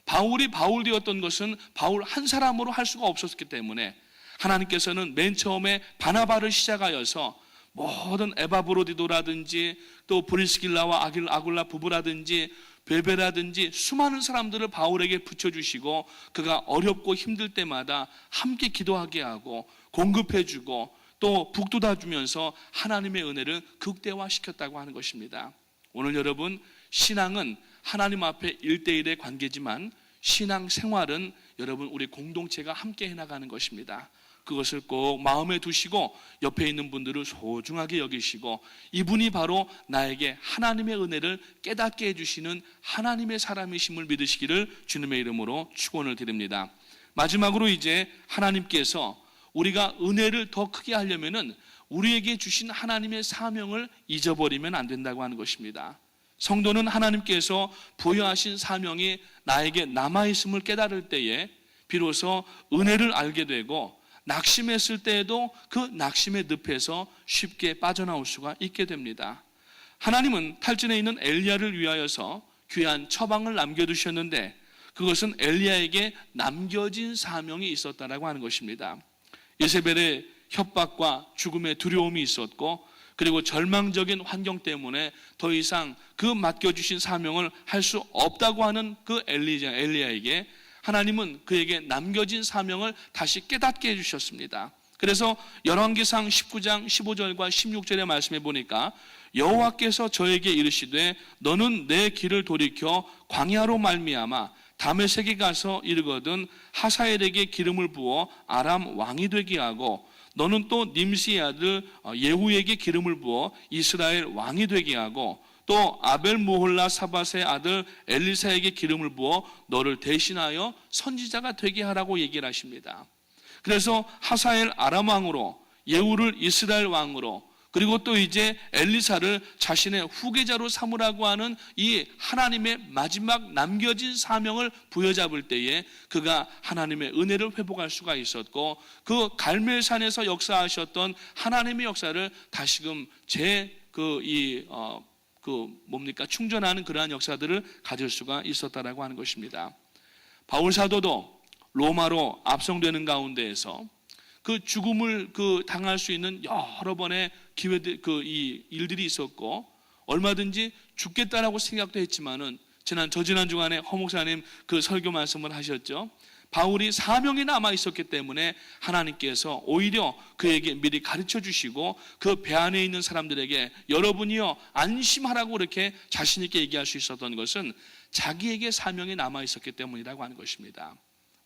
바울이 바울 되었던 것은 바울 한 사람으로 할 수가 없었기 때문에 하나님께서는 맨 처음에 바나바를 시작하여서 모든 에바브로디도라든지 또 브리스길라와 아굴라 부부라든지 베베라든지 수많은 사람들을 바울에게 붙여주시고 그가 어렵고 힘들 때마다 함께 기도하게 하고 공급해주고 또 북돋아주면서 하나님의 은혜를 극대화시켰다고 하는 것입니다. 오늘 여러분 신앙은 하나님 앞에 1대1의 관계지만 신앙생활은 여러분 우리 공동체가 함께 해나가는 것입니다. 그것을 꼭 마음에 두시고 옆에 있는 분들을 소중하게 여기시고 이분이 바로 나에게 하나님의 은혜를 깨닫게 해주시는 하나님의 사람이심을 믿으시기를 주님의 이름으로 축원을 드립니다. 마지막으로 이제 하나님께서 우리가 은혜를 더 크게 하려면은 우리에게 주신 하나님의 사명을 잊어버리면 안 된다고 하는 것입니다. 성도는 하나님께서 부여하신 사명이 나에게 남아있음을 깨달을 때에 비로소 은혜를 알게 되고 낙심했을 때에도 그 낙심의 늪에서 쉽게 빠져나올 수가 있게 됩니다. 하나님은 탈진에 있는 엘리야를 위하여서 귀한 처방을 남겨두셨는데 그것은 엘리야에게 남겨진 사명이 있었다라고 하는 것입니다. 예세벨의 협박과 죽음의 두려움이 있었고 그리고 절망적인 환경 때문에 더 이상 그 맡겨주신 사명을 할 수 없다고 하는 그 엘리야에게 하나님은 그에게 남겨진 사명을 다시 깨닫게 해주셨습니다. 그래서 열왕기상 19장 15절과 16절의 말씀에 보니까 여호와께서 저에게 이르시되 너는 내 길을 돌이켜 광야로 말미암아 다메섹에 가서 이르거든 하사엘에게 기름을 부어 아람 왕이 되게 하고 너는 또 님시의 아들 예후에게 기름을 부어 이스라엘 왕이 되게 하고 또 아벨모홀라 사밧의 아들 엘리사에게 기름을 부어 너를 대신하여 선지자가 되게 하라고 얘기를 하십니다. 그래서 하사엘 아람 왕으로 예후를 이스라엘 왕으로 그리고 또 이제 엘리사를 자신의 후계자로 삼으라고 하는 이 하나님의 마지막 남겨진 사명을 부여잡을 때에 그가 하나님의 은혜를 회복할 수가 있었고 그 갈멜산에서 역사하셨던 하나님의 역사를 다시금 충전하는 그러한 역사들을 가질 수가 있었다라고 하는 것입니다. 바울 사도도 로마로 압송되는 가운데에서 그 죽음을 당할 수 있는 여러 번의 기회들, 이 일들이 있었고 얼마든지 죽겠다라고 생각도 했지만은 저지난 주간에 허 목사님 그 설교 말씀을 하셨죠. 바울이 사명이 남아 있었기 때문에 하나님께서 오히려 그에게 미리 가르쳐 주시고 그 배 안에 있는 사람들에게 여러분이요 안심하라고 그렇게 자신 있게 얘기할 수 있었던 것은 자기에게 사명이 남아 있었기 때문이라고 하는 것입니다.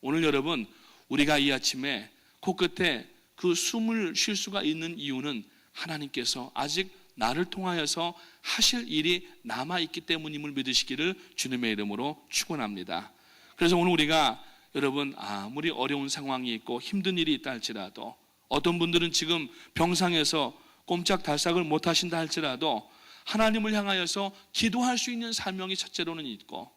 오늘 여러분, 우리가 이 아침에 코끝에 그 숨을 쉴 수가 있는 이유는 하나님께서 아직 나를 통하여서 하실 일이 남아있기 때문임을 믿으시기를 주님의 이름으로 축원합니다. 그래서 오늘 우리가 여러분 아무리 어려운 상황이 있고 힘든 일이 있다 할지라도, 어떤 분들은 지금 병상에서 꼼짝달싹을 못하신다 할지라도 하나님을 향하여서 기도할 수 있는 사명이 첫째로는 있고,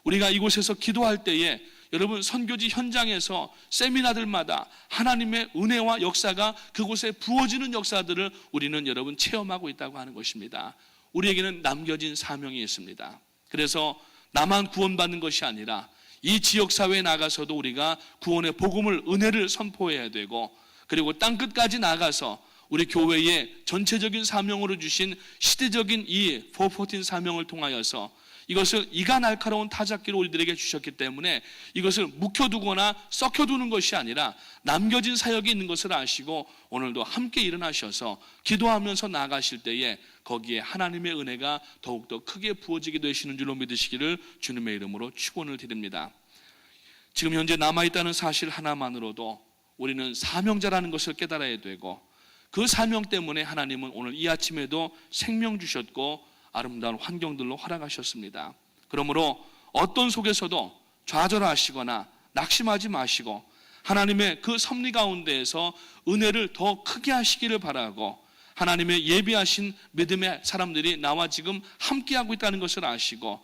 우리가 이곳에서 기도할 때에 여러분 선교지 현장에서 세미나들마다 하나님의 은혜와 역사가 그곳에 부어지는 역사들을 우리는 여러분 체험하고 있다고 하는 것입니다. 우리에게는 남겨진 사명이 있습니다. 그래서 나만 구원받는 것이 아니라 이 지역사회에 나가서도 우리가 구원의 복음을, 은혜를 선포해야 되고, 그리고 땅끝까지 나가서 우리 교회의 전체적인 사명으로 주신 시대적인 이 414 사명을 통하여서 이것을 이가 날카로운 타작기로 우리들에게 주셨기 때문에 이것을 묵혀두거나 썩혀두는 것이 아니라 남겨진 사역이 있는 것을 아시고 오늘도 함께 일어나셔서 기도하면서 나가실 때에 거기에 하나님의 은혜가 더욱더 크게 부어지게 되시는 줄로 믿으시기를 주님의 이름으로 축원을 드립니다. 지금 현재 남아있다는 사실 하나만으로도 우리는 사명자라는 것을 깨달아야 되고, 그 사명 때문에 하나님은 오늘 이 아침에도 생명 주셨고 아름다운 환경들로 허락하셨습니다. 그러므로 어떤 속에서도 좌절하시거나 낙심하지 마시고 하나님의 그 섭리 가운데에서 은혜를 더 크게 하시기를 바라고, 하나님의 예비하신 믿음의 사람들이 나와 지금 함께하고 있다는 것을 아시고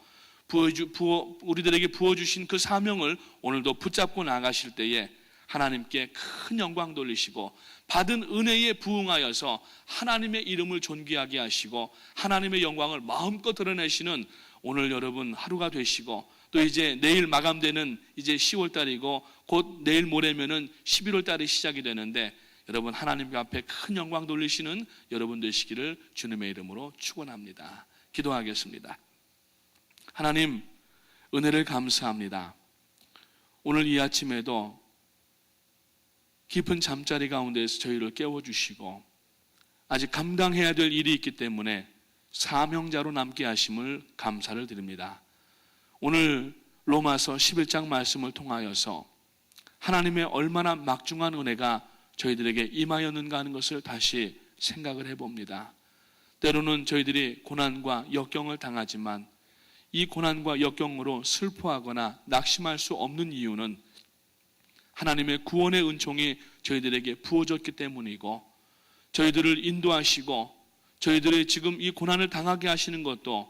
우리들에게 부어주신 그 사명을 오늘도 붙잡고 나가실 때에 하나님께 큰 영광 돌리시고 받은 은혜에 부응하여서 하나님의 이름을 존귀하게 하시고 하나님의 영광을 마음껏 드러내시는 오늘 여러분 하루가 되시고, 또 이제 내일 마감되는 이제 10월 달이고 곧 내일 모레면은 11월 달이 시작이 되는데, 여러분 하나님 앞에 큰 영광 돌리시는 여러분 되시기를 주님의 이름으로 축원합니다. 기도하겠습니다. 하나님, 은혜를 감사합니다. 오늘 이 아침에도 깊은 잠자리 가운데에서 저희를 깨워주시고 아직 감당해야 될 일이 있기 때문에 사명자로 남게 하심을 감사를 드립니다. 오늘 로마서 11장 말씀을 통하여서 하나님의 얼마나 막중한 은혜가 저희들에게 임하였는가 하는 것을 다시 생각을 해봅니다. 때로는 저희들이 고난과 역경을 당하지만 이 고난과 역경으로 슬퍼하거나 낙심할 수 없는 이유는 하나님의 구원의 은총이 저희들에게 부어졌기 때문이고, 저희들을 인도하시고 저희들의 지금 이 고난을 당하게 하시는 것도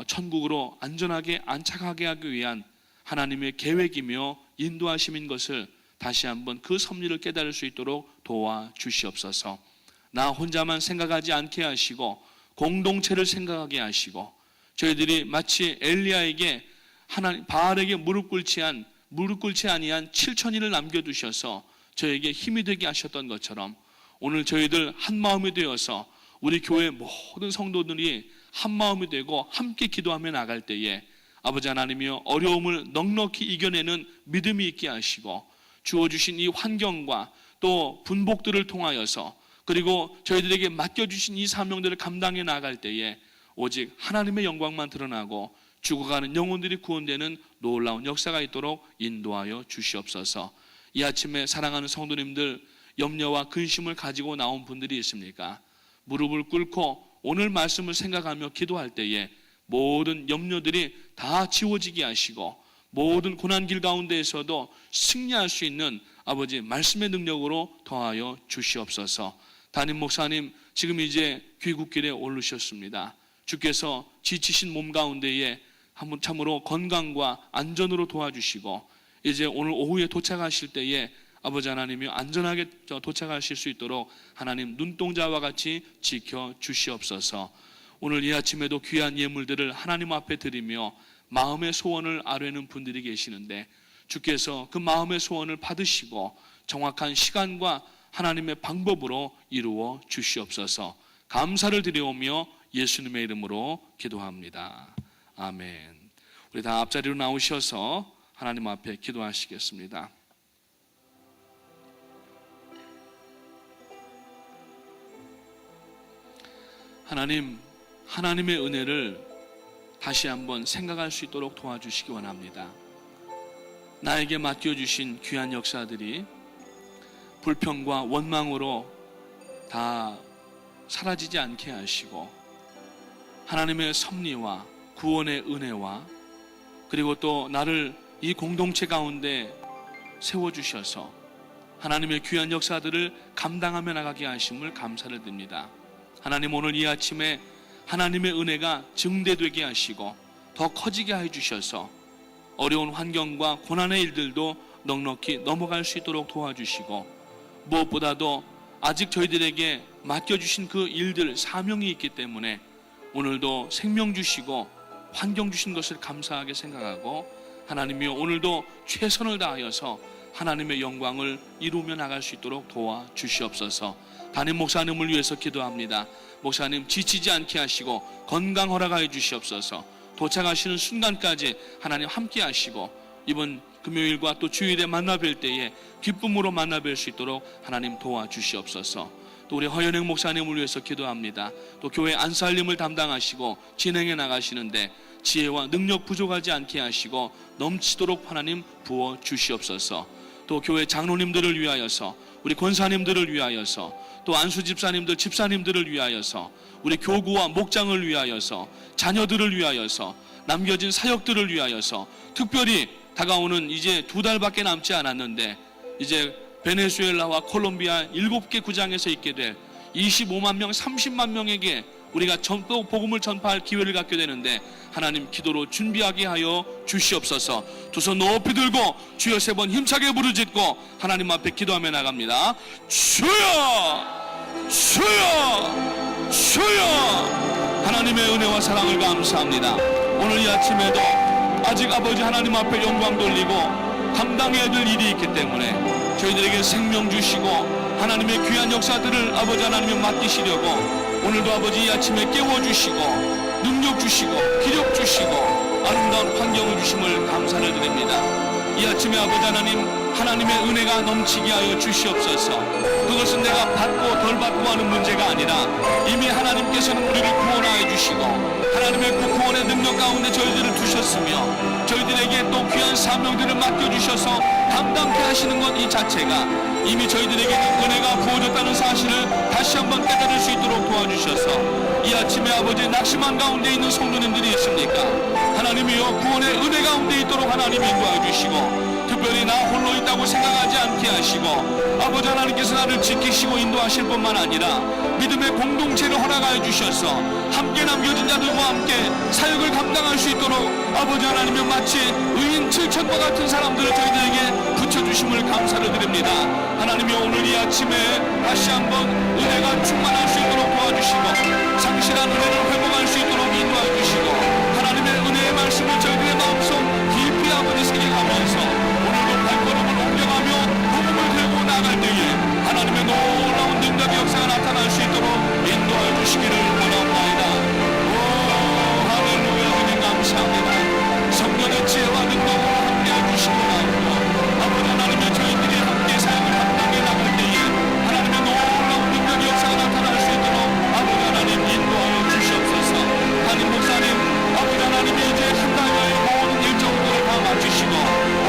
천국으로 안전하게 안착하게 하기 위한 하나님의 계획이며 인도하심인 것을 다시 한번 그 섭리를 깨달을 수 있도록 도와주시옵소서. 나 혼자만 생각하지 않게 하시고 공동체를 생각하게 하시고, 저희들이 마치 엘리야에게 바알에게 무릎 꿇지 아니한 7,000인을 남겨두셔서 저에게 힘이 되게 하셨던 것처럼 오늘 저희들 한 마음이 되어서 우리 교회 모든 성도들이 한 마음이 되고 함께 기도하며 나갈 때에 아버지 하나님이여 어려움을 넉넉히 이겨내는 믿음이 있게 하시고, 주어주신 이 환경과 또 분복들을 통하여서 그리고 저희들에게 맡겨주신 이 사명들을 감당해 나갈 때에 오직 하나님의 영광만 드러나고 죽어가는 영혼들이 구원되는 놀라운 역사가 있도록 인도하여 주시옵소서. 이 아침에 사랑하는 성도님들, 염려와 근심을 가지고 나온 분들이 있습니까? 무릎을 꿇고 오늘 말씀을 생각하며 기도할 때에 모든 염려들이 다 지워지게 하시고 모든 고난길 가운데에서도 승리할 수 있는 아버지 말씀의 능력으로 더하여 주시옵소서. 담임 목사님 지금 이제 귀국길에 오르셨습니다. 주께서 지치신 몸 가운데에 한번 참으로 건강과 안전으로 도와주시고 이제 오늘 오후에 도착하실 때에 아버지 하나님이 안전하게 도착하실 수 있도록 하나님 눈동자와 같이 지켜 주시옵소서. 오늘 이 아침에도 귀한 예물들을 하나님 앞에 드리며 마음의 소원을 아뢰는 분들이 계시는데 주께서 그 마음의 소원을 받으시고 정확한 시간과 하나님의 방법으로 이루어 주시옵소서. 감사를 드려오며 예수님의 이름으로 기도합니다. 아멘. 우리 다 앞자리로 나오셔서 하나님 앞에 기도하시겠습니다. 하나님, 하나님의 은혜를 다시 한번 생각할 수 있도록 도와주시기 원합니다. 나에게 맡겨주신 귀한 역사들이 불평과 원망으로 다 사라지지 않게 하시고 하나님의 섭리와 구원의 은혜와 그리고 또 나를 이 공동체 가운데 세워주셔서 하나님의 귀한 역사들을 감당하며 나가게 하심을 감사를 드립니다. 하나님, 오늘 이 아침에 하나님의 은혜가 증대되게 하시고 더 커지게 해주셔서 어려운 환경과 고난의 일들도 넉넉히 넘어갈 수 있도록 도와주시고 무엇보다도 아직 저희들에게 맡겨주신 그 일들, 사명이 있기 때문에 오늘도 생명 주시고 환경 주신 것을 감사하게 생각하고 하나님이여 오늘도 최선을 다하여서 하나님의 영광을 이루며 나갈 수 있도록 도와주시옵소서. 담임 목사님을 위해서 기도합니다. 목사님 지치지 않게 하시고 건강 허락하여 주시옵소서. 도착하시는 순간까지 하나님 함께 하시고 이번 금요일과 또 주일에 만나뵐 때에 기쁨으로 만나뵐 수 있도록 하나님 도와주시옵소서. 또 우리 허연행 목사님을 위해서 기도합니다. 또 교회 안살림을 담당하시고 진행해 나가시는데 지혜와 능력 부족하지 않게 하시고 넘치도록 하나님 부어 주시옵소서. 또 교회 장로님들을 위하여서 우리 권사님들을 위하여서 또 안수 집사님들 집사님들을 위하여서 우리 교구와 목장을 위하여서 자녀들을 위하여서 남겨진 사역들을 위하여서 특별히 다가오는 이제 2달밖에 남지 않았는데 이제 베네수엘라와 콜롬비아 7개 구장에서 있게 될 25만 명 30만 명에게 우리가 또 복음을 전파할 기회를 갖게 되는데 하나님 기도로 준비하게 하여 주시옵소서. 두 손 높이 들고 주여 3번 힘차게 부르짖고 하나님 앞에 기도하며 나갑니다. 주여 주여 주여. 하나님의 은혜와 사랑을 감사합니다. 오늘 이 아침에도 아직 아버지 하나님 앞에 영광 돌리고 감당해야 될 일이 있기 때문에 저희들에게 생명 주시고 하나님의 귀한 역사들을 아버지 하나님께 맡기시려고 오늘도 아버지 이 아침에 깨워주시고 능력 주시고 기력 주시고 아름다운 환경을 주심을 감사를 드립니다. 이 아침에 아버지 하나님의 은혜가 넘치게 하여 주시옵소서. 그것은 내가 받고 덜 받고 하는 문제가 아니라 이미 하나님께서는 우리를 구원하여 주시고 하나님의 그 구원의 능력 가운데 저희들을 두셨으며 저희들에게 또 귀한 사명들을 맡겨주셔서 감당케 하시는 것 이 자체가 이미 저희들에게는 은혜가 부어졌다는 사실을 다시 한번 깨달을 수 있도록 도와주셔서 이 아침에 아버지 낙심한 가운데 있는 성도님들이 있습니까? 하나님이여 구원의 은혜 가운데 있도록 하나님 인도해 주시고 특별히 나 홀로 있다고 생각하지 않게 하시고 아버지 하나님께서 나를 지키시고 인도하실 뿐만 아니라 믿음의 공동체를 허락하여 주셔서 함께 남겨진 자들과 함께 사역을 감당할 수 있도록 아버지 하나님이 마치 의인 7천과 같은 사람들을 저희들에게 붙여주심을 감사를 드립니다. 하나님이 오늘 이 아침에 다시 한번 은혜가 충만할 수 있도록 도와주시고 상실한 은혜를 회복할 수 있도록 인도해 주시고 하나님의 은혜의 말씀을 저희들의 마음속 깊이 아버지 새겨가면서 오늘도 발걸음을 옮겨가며 복음을 들고 나갈 때에 하나님의 놀라운 능력의 역사가 나타날 수 있도록 인도해 주시기를 원합니다. 오 할렐루야. 주님 감사합니다. 성령의 지혜와 능력으로 함께해 주시기 바랍니다. 아버지 하나님의 저희들이 함께 사역을 감당해 나갈 때에 하나님의 놀라운 능력의 역사가 나타날 수 있도록 아버지 하나님 인도하여 주시옵소서. 담임 목사님 아버지 하나님이 이제 한 달여의 모든 일정들을 다 마치시고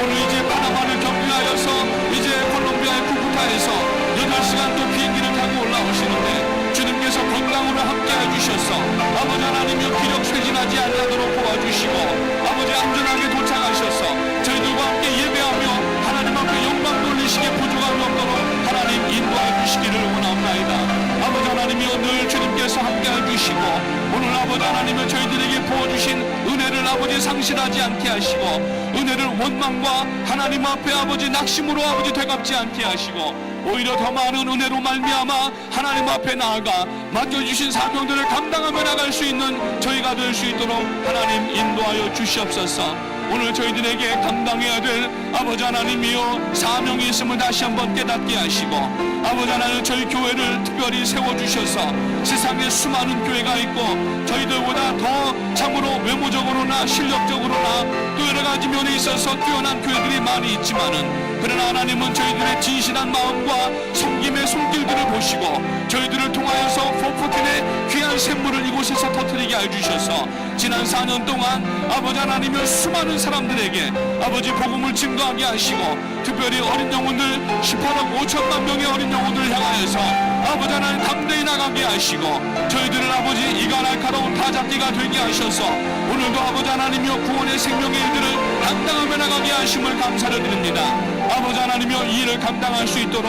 오늘 이제 파나마를 경유하여서 이제 콜롬비아의 쿠쿠타에서 8시간 또 비행기를 타고 올라오시는데 주님께서 건강으로 함께 해주셔서 아버지 하나님이 기력 쇠진하지 않도록 도와주시고 아버지 안전하게 도착하셔서 저희들과 함께 예배하며 하나님 앞에 영광 돌리시기에 부족함이 없도록 하나님 인도해 주시기를 원합니다. 아버지 하나님이여 늘 주님께서 함께 해주시고 오늘 아버지 하나님이 저희들에게 부어주신 은혜를 아버지 상실하지 않게 하시고 은혜를 원망과 하나님 앞에 아버지 낙심으로 아버지 되갚지 않게 하시고 오히려 더 많은 은혜로 말미암아 하나님 앞에 나아가 맡겨주신 사명들을 감당하며 나갈 수 있는 저희가 될 수 있도록 하나님 인도하여 주시옵소서. 오늘 저희들에게 감당해야 될 아버지 하나님이여 사명이 있음을 다시 한번 깨닫게 하시고, 아버지 하나님 저희 교회를 특별히 세워주셔서 세상에 수많은 교회가 있고 저희들보다 더 참으로 외모적으로나 실력적으로나 또 여러 가지 면에 있어서 뛰어난 교회들이 많이 있지만은, 그러나 하나님은 저희들의 진실한 마음과 섬김의 손길들을 보시고 저희들을 통하여서 포포틴의 귀한 샘물을 이곳에서 터뜨리게 해주셔서 지난 4년 동안 아버지 하나님의 수많은 사람들에게 아버지 복음을 증거하게 하시고, 특별히 어린 영혼들 18억 5천만 명의 어린 영혼들을 향하여서 아버지 하나님 담대히 나가게 하시고 저희들을 아버지 이가 날카로운 타작기가 되게 하셔서 오늘도 아버지 하나님이여 구원의 생명의 일들을 감당하며 나가게 하심을 감사를 드립니다. 아버지 하나님이여 이 일을 감당할 수 있도록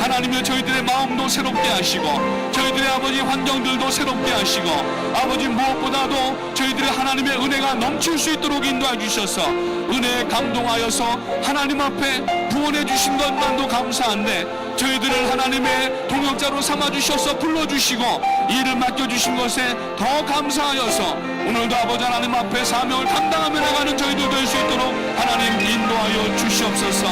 하나님이여 저희들의 마음도 새롭게 하시고 저희들의 아버지 환경들도 새롭게 하시고 아버지 무엇보다도 저희들의 하나님의 은혜가 넘칠 수 있도록 인도해 주셔서 은혜에 감동하여서 하나님 앞에 구원해 주신 것만도 감사한데 저희들을 하나님의 동역자로 삼아주셔서 불러주시고 이 일을 맡겨주신 것에 더 감사하여서 오늘도 아버지 하나님 앞에 사명을 감당하며 나가는 저희들 될 수 있도록 하나님 인도하여 주시옵소서.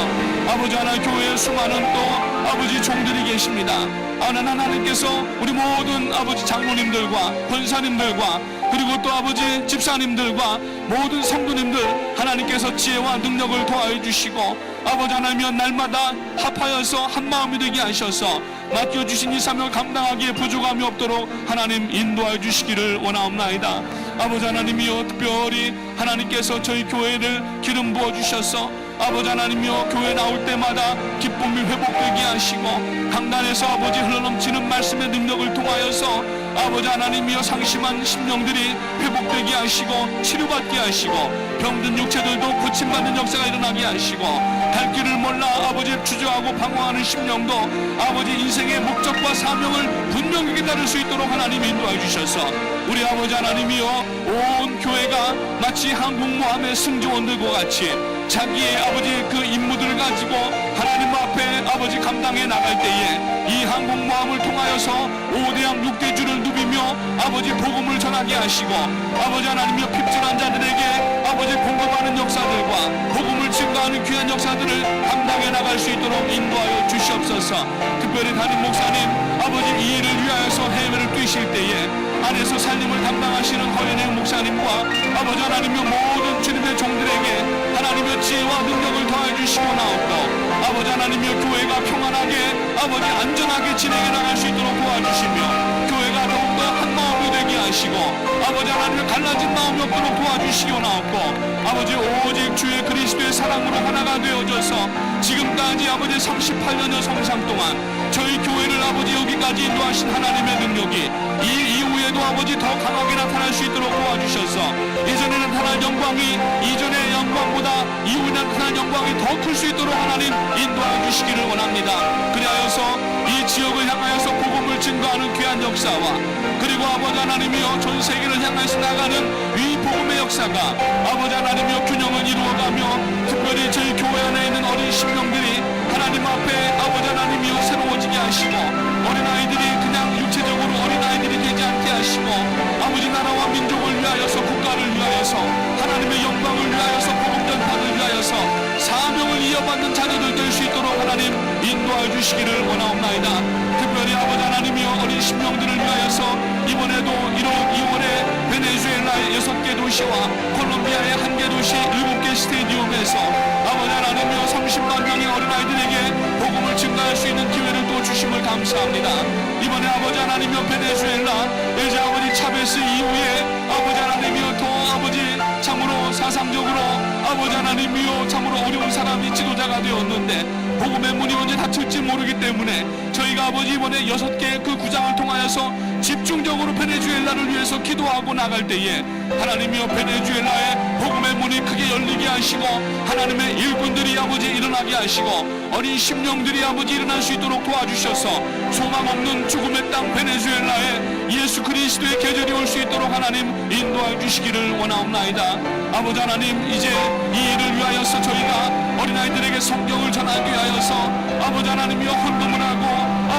아버지 하나님 교회에 수많은 또 아버지 종들이 계십니다. 하나님께서 우리 모든 아버지 장로님들과 권사님들과 그리고 또 아버지 집사님들과 모든 성도님들 하나님께서 지혜와 능력을 더하여 주시고 아버지 하나님이여 날마다 합하여서 한마음이 되게 하셔서 맡겨주신 이 사명을 감당하기에 부족함이 없도록 하나님 인도하여 주시기를 원하옵나이다. 아버지 하나님이여 특별히 하나님께서 저희 교회를 기름 부어주셔서 아버지 하나님이여 교회 나올 때마다 기쁨이 회복되게 하시고 강단에서 아버지 흘러넘치는 말씀의 능력을 통하여서 아버지 하나님이여 상심한 심령들이 회복되게 하시고 치료받게 하시고 병든 육체들도 고침받는 역사가 일어나게 하시고 갈 길을 몰라 아버지 주저하고 방황하는 심령도 아버지 인생의 목적과 사명을 분명히 깨달을 수 있도록 하나님 인도해 주셔서 우리 아버지 하나님이여 온 교회가 마치 항공모함의 승조원들과 같이 자기의 아버지 그 임무들을 가지고 하나님 앞에 아버지 감당해 나갈 때에 이 항공모함을 통하여서 5대양 6대주를 누비며 아버지 복음을 전하게 하시고 아버지 하나님이여 핍진한 자들에게 아버지 공급하는 역사들과 복음을 증거하는 귀한 역사들을 감당해 나갈 수 있도록 인도하여 주시옵소서. 특별히 담임 목사님 아버지 이 일을 위하여서 해외를 뛰실 때에 안에서 살림을 담당하시는 허연행 목사님과 아버지 하나님의 모든 주님의 종들에게 하나님의 지혜와 능력을 더해 주시고 나옵고 아버지 하나님의 교회가 평안하게 아버지 안전하게 진행해 나갈 수 있도록 도와주시며 교회가 더욱더 한마음이 되게 하시고 아버지 하나님의 갈라진 마음이 없도록 도와주시고 나옵고 아버지 오직 주의 그리스도의 사랑으로 하나가 되어져서 지금까지 아버지 38년여 성상 동안 저희 교회를 아버지 여기까지 인도하신 하나님의 능력이 이 이후에도 아버지 더 강하게 나타날 수 있도록 도와주셔서 예전에 나타난 영광이 이전의 영광보다 이후에 나타난 영광이 더 클 수 있도록 하나님 인도하여 주시기를 원합니다. 그리하여서 이 지역을 향하여서 복음을 증거하는 귀한 역사와 그리고 아버지 하나님이여 전 세계를 향해서 나가는 이 복음의 역사가 아버지 하나님이여 균형을 이루어가며 특별히 저희 교회 안에 있는 어린 심령들이 하나님 앞에 아버지 하나님이여 새로워지게 하시고 어린아이들이 그냥 육체적으로 어린아이들이 되지 않게 하시고 아버지 나라와 민족을 위하여서 국가를 위하여서 하나님의 영광을 위하여서 복음 전파를 위하여서 사명을 이어받는 자녀들 될 수 있도록 하나님 인도하여 주시기를 원하옵나이다. 특별히 아버지 하나님이여 어린 심령들을 위하여서 이번에도 1월 2월에 베네수엘라의 6개 도시와 콜롬비아의 1개 도시 7개 스테디움에서 아버지 하나님이여 30만 명의 어린아이들에게 복음을 증가할 수 있는 기회를 또 주심을 감사합니다. 이번에 아버지 하나님이여 베네수엘라 이제 아버지 차베스 이후에 아버지 하나님이여 더 아버지 참으로 사상적으로 아버지 하나님이여 참으로 어려운 사람이 지도자가 되었는데 복음의 문이 언제 닫힐지 모르기 때문에 저희가 아버지 이번에 6개의 그 구장을 통하여서 집중적으로 베네수엘라를 위해서 기도하고 나갈 때에 하나님이여 베네수엘라의 복음의 문이 크게 열리게 하시고 하나님의 일꾼들이 아버지 일어나게 하시고 어린 심령들이 아버지 일어날 수 있도록 도와주셔서 소망 없는 죽음의 땅 베네수엘라에 예수 그리스도의 계절이 올 수 있도록 하나님 인도하여 주시기를 원하옵나이다. 아버지 하나님 이제 이 일을 위하여서 저희가 어린아이들에게 성경을 전하기 위하여서 아버지 하나님이여 헌금을 하고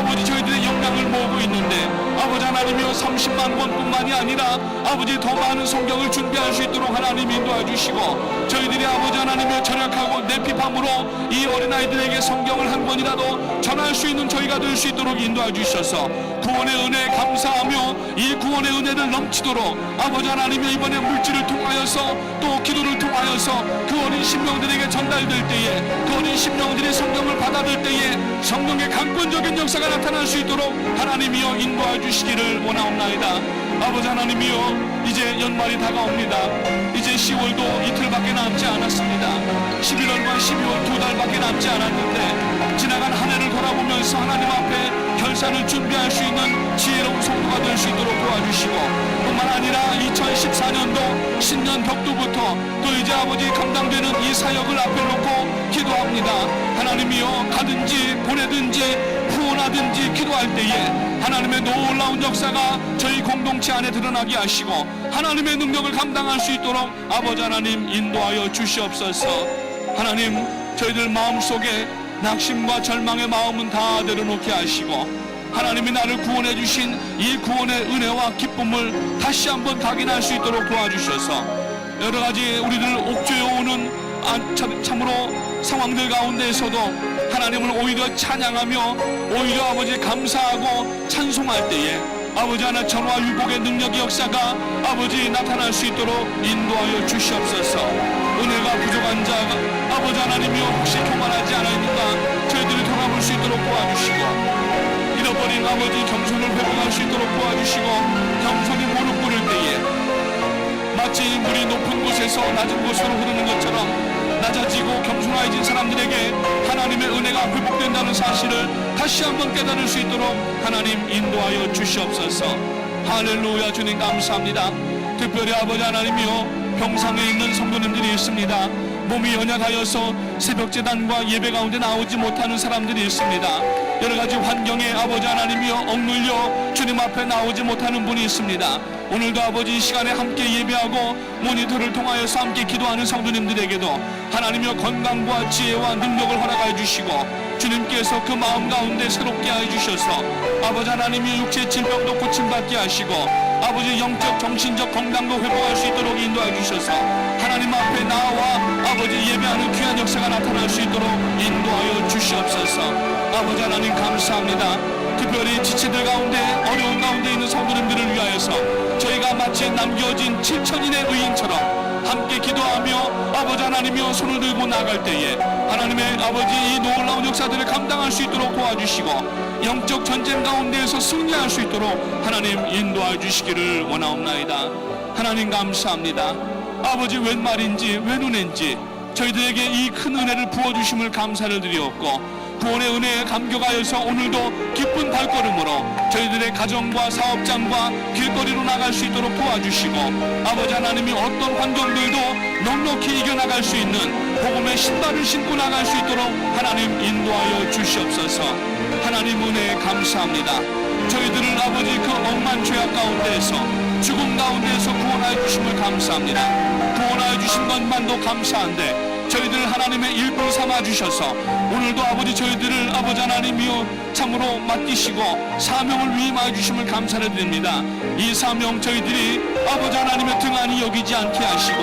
아버지 저희들의 역량을 모으고 있는데 아버지 하나님이여 30만 권뿐만이 아니라 아버지 더 많은 성경을 준비할 수 있도록 하나님 인도해 주시고 저희들이 아버지 하나님이여 절약하고 내피함으로 이 어린아이들에게 성경을 한 권이라도 전할 수 있는 저희가 될 수 있도록 인도해 주셔서 구원의 은혜에 감사하며 이 구원의 은혜를 넘치도록 아버지 하나님이여 이번에 물질을 통하여서 또 기도를 통하여서 그 어린 심령들에게 전달될 때에 그 어린 심령들이 성경을 받아들 때에 성령의 강권적인 역사가 나타날 수 있도록 하나님이여 인도해 주시기를 원하옵나이다. 아버지 하나님이여 이제 연말이 다가옵니다. 이제 10월도 이틀밖에 남지 않았습니다. 11월과 12월 2달밖에 남지 않았는데 지나간 한 해를 돌아보면서 하나님 앞에 결산을 준비할 수 있는 지혜로운 성도가 될 수 있도록 도와주시고 뿐만 아니라 2014년도 신년 벽두부터 또 이제 아버지 감당되는 이 사역을 앞에 놓고 기도합니다. 하나님이여 가든지 보내든지 후원하든지 기도할 때에 하나님의 놀라운 역사가 저희 공동체 안에 드러나게 하시고 하나님의 능력을 감당할 수 있도록 아버지 하나님 인도하여 주시옵소서. 하나님 저희들 마음속에 낙심과 절망의 마음은 다 내려놓게 하시고 하나님이 나를 구원해 주신 이 구원의 은혜와 기쁨을 다시 한번 각인할 수 있도록 도와주셔서 여러 가지 우리들 옥죄어 오는 참으로 상황들 가운데에서도 하나님을 오히려 찬양하며 오히려 아버지 감사하고 찬송할 때에 아버지 하나 전화 유복의 능력의 역사가 아버지 나타날 수 있도록 인도하여 주시옵소서. 은혜가 부족한 자가 아버지 하나님이여 혹시 교만하지 않았는가 저희들이 돌아볼 수 있도록 도와주시고 잃어버린 아버지 겸손을 회복할 수 있도록 도와주시고 겸손히 무릎 꿇을 때에 마치 물이 높은 곳에서 낮은 곳으로 흐르는 것처럼 낮아지고 겸손해진 사람들에게 하나님의 은혜가 회복된다는 사실을 다시 한번 깨달을 수 있도록 하나님 인도하여 주시옵소서. 할렐루야. 주님 감사합니다. 특별히 아버지 하나님이여 병상에 있는 성도님들이 있습니다. 몸이 연약하여서 새벽제단과 예배 가운데 나오지 못하는 사람들이 있습니다. 여러가지 환경에 아버지 하나님이여 억눌려 주님 앞에 나오지 못하는 분이 있습니다. 오늘도 아버지 이 시간에 함께 예배하고 모니터를 통하여서 함께 기도하는 성도님들에게도 하나님이여 건강과 지혜와 능력을 허락하여 주시고 주님께서 그 마음 가운데 새롭게 하여 주셔서 아버지 하나님이 육체 질병도 고침받게 하시고 아버지 영적 정신적 건강도 회복할 수 있도록 인도해 주셔서 하나님 앞에 나와 아버지 예배하는 귀한 역사가 나타날 수 있도록 인도하여 주시옵소서. 아버지 하나님 감사합니다. 특별히 지체들 가운데 어려운 가운데 있는 성도님들을 위하여서 저희가 마치 남겨진 7,000인의 의인처럼 함께 기도하며 아버지 하나님이여 손을 들고 나갈 때에 하나님의 아버지 이 놀라운 역사들을 감당할 수 있도록 도와주시고 영적 전쟁 가운데에서 승리할 수 있도록 하나님 인도해 주시기를 원하옵나이다. 하나님 감사합니다. 아버지 웬 말인지 웬 은혜인지 저희들에게 이 큰 은혜를 부어주심을 감사를 드리옵고 구원의 은혜에 감격하여서 오늘도 기쁜 발걸음으로 저희들의 가정과 사업장과 길거리로 나갈 수 있도록 도와주시고 아버지 하나님이 어떤 환경들도 넉넉히 이겨나갈 수 있는 복음의 신발을 신고 나갈 수 있도록 하나님 인도하여 주시옵소서. 하나님 은혜에 감사합니다. 저희들을 아버지 그 억만 죄악 가운데에서 죽음 가운데에서 구원하여 주심을 감사합니다. 구원하여 주신 것만도 감사한데 저희들 하나님의 일부를 삼아 주셔서 오늘도 아버지 저희들을 아버지 하나님이여 참으로 맡기시고 사명을 위임하여 주심을 감사를 드립니다. 이 사명 저희들이 아버지 하나님의 등한히 여기지 않게 하시고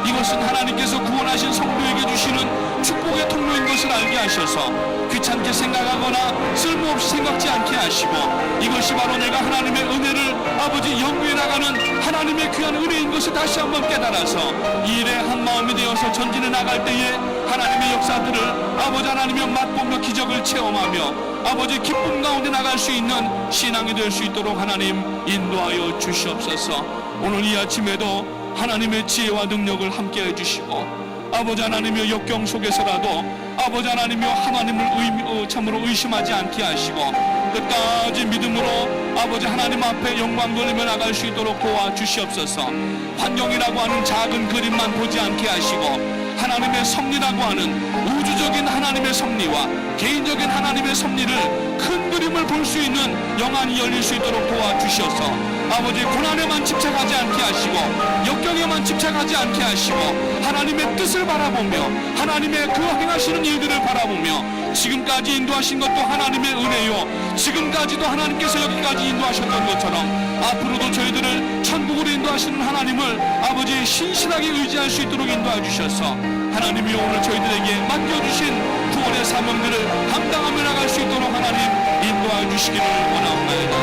이것은 하나님께서 구원하신 성도에게 주시는 축복의 통로인 것을 알게 하셔서 귀찮게 생각하거나 쓸모없이 생각지 않게 하시고 이것이 바로 내가 하나님의 은혜를 아버지 연구해 나가는 하나님의 귀한 은혜인 것을 다시 한번 깨달아서 이 일에 한 마음이 되어서 전진해 나갈 때에 하나님의 역사들을 아버지 하나님의 맛보며 기적을 체험하며 아버지 기쁨 가운데 나갈 수 있는 신앙이 될 수 있도록 하나님 인도하여 주시옵소서. 오늘 이 아침에도 하나님의 지혜와 능력을 함께 해주시고 아버지 하나님의 역경 속에서라도 아버지 하나님의 하나님을 참으로 의심하지 않게 하시고 끝까지 믿음으로 아버지 하나님 앞에 영광 돌리며 나갈 수 있도록 도와주시옵소서. 환경이라고 하는 작은 그림만 보지 않게 하시고 하나님의 섭리라고 하는 우주적인 하나님의 섭리와 개인적인 하나님의 섭리를 큰 그림을 볼 수 있는 영안이 열릴 수 있도록 도와주셔서 아버지 고난에만 집착하지 않게 하시고 역경에만 집착하지 않게 하시고 하나님의 뜻을 바라보며 하나님의 그 행하시는 일들을 바라보며 지금까지 인도하신 것도 하나님의 은혜요, 지금까지도 하나님께서 여기까지 인도하셨던 것처럼 앞으로도 저희들을 천국으로 인도하시는 하나님을 아버지 신실하게 의지할 수 있도록 인도해 주셔서 하나님이 오늘 저희들에게 맡겨주신 구원의 사명들을 감당하며 나갈 수 있도록 하나님 인도해 주시기를 원하옵나이다.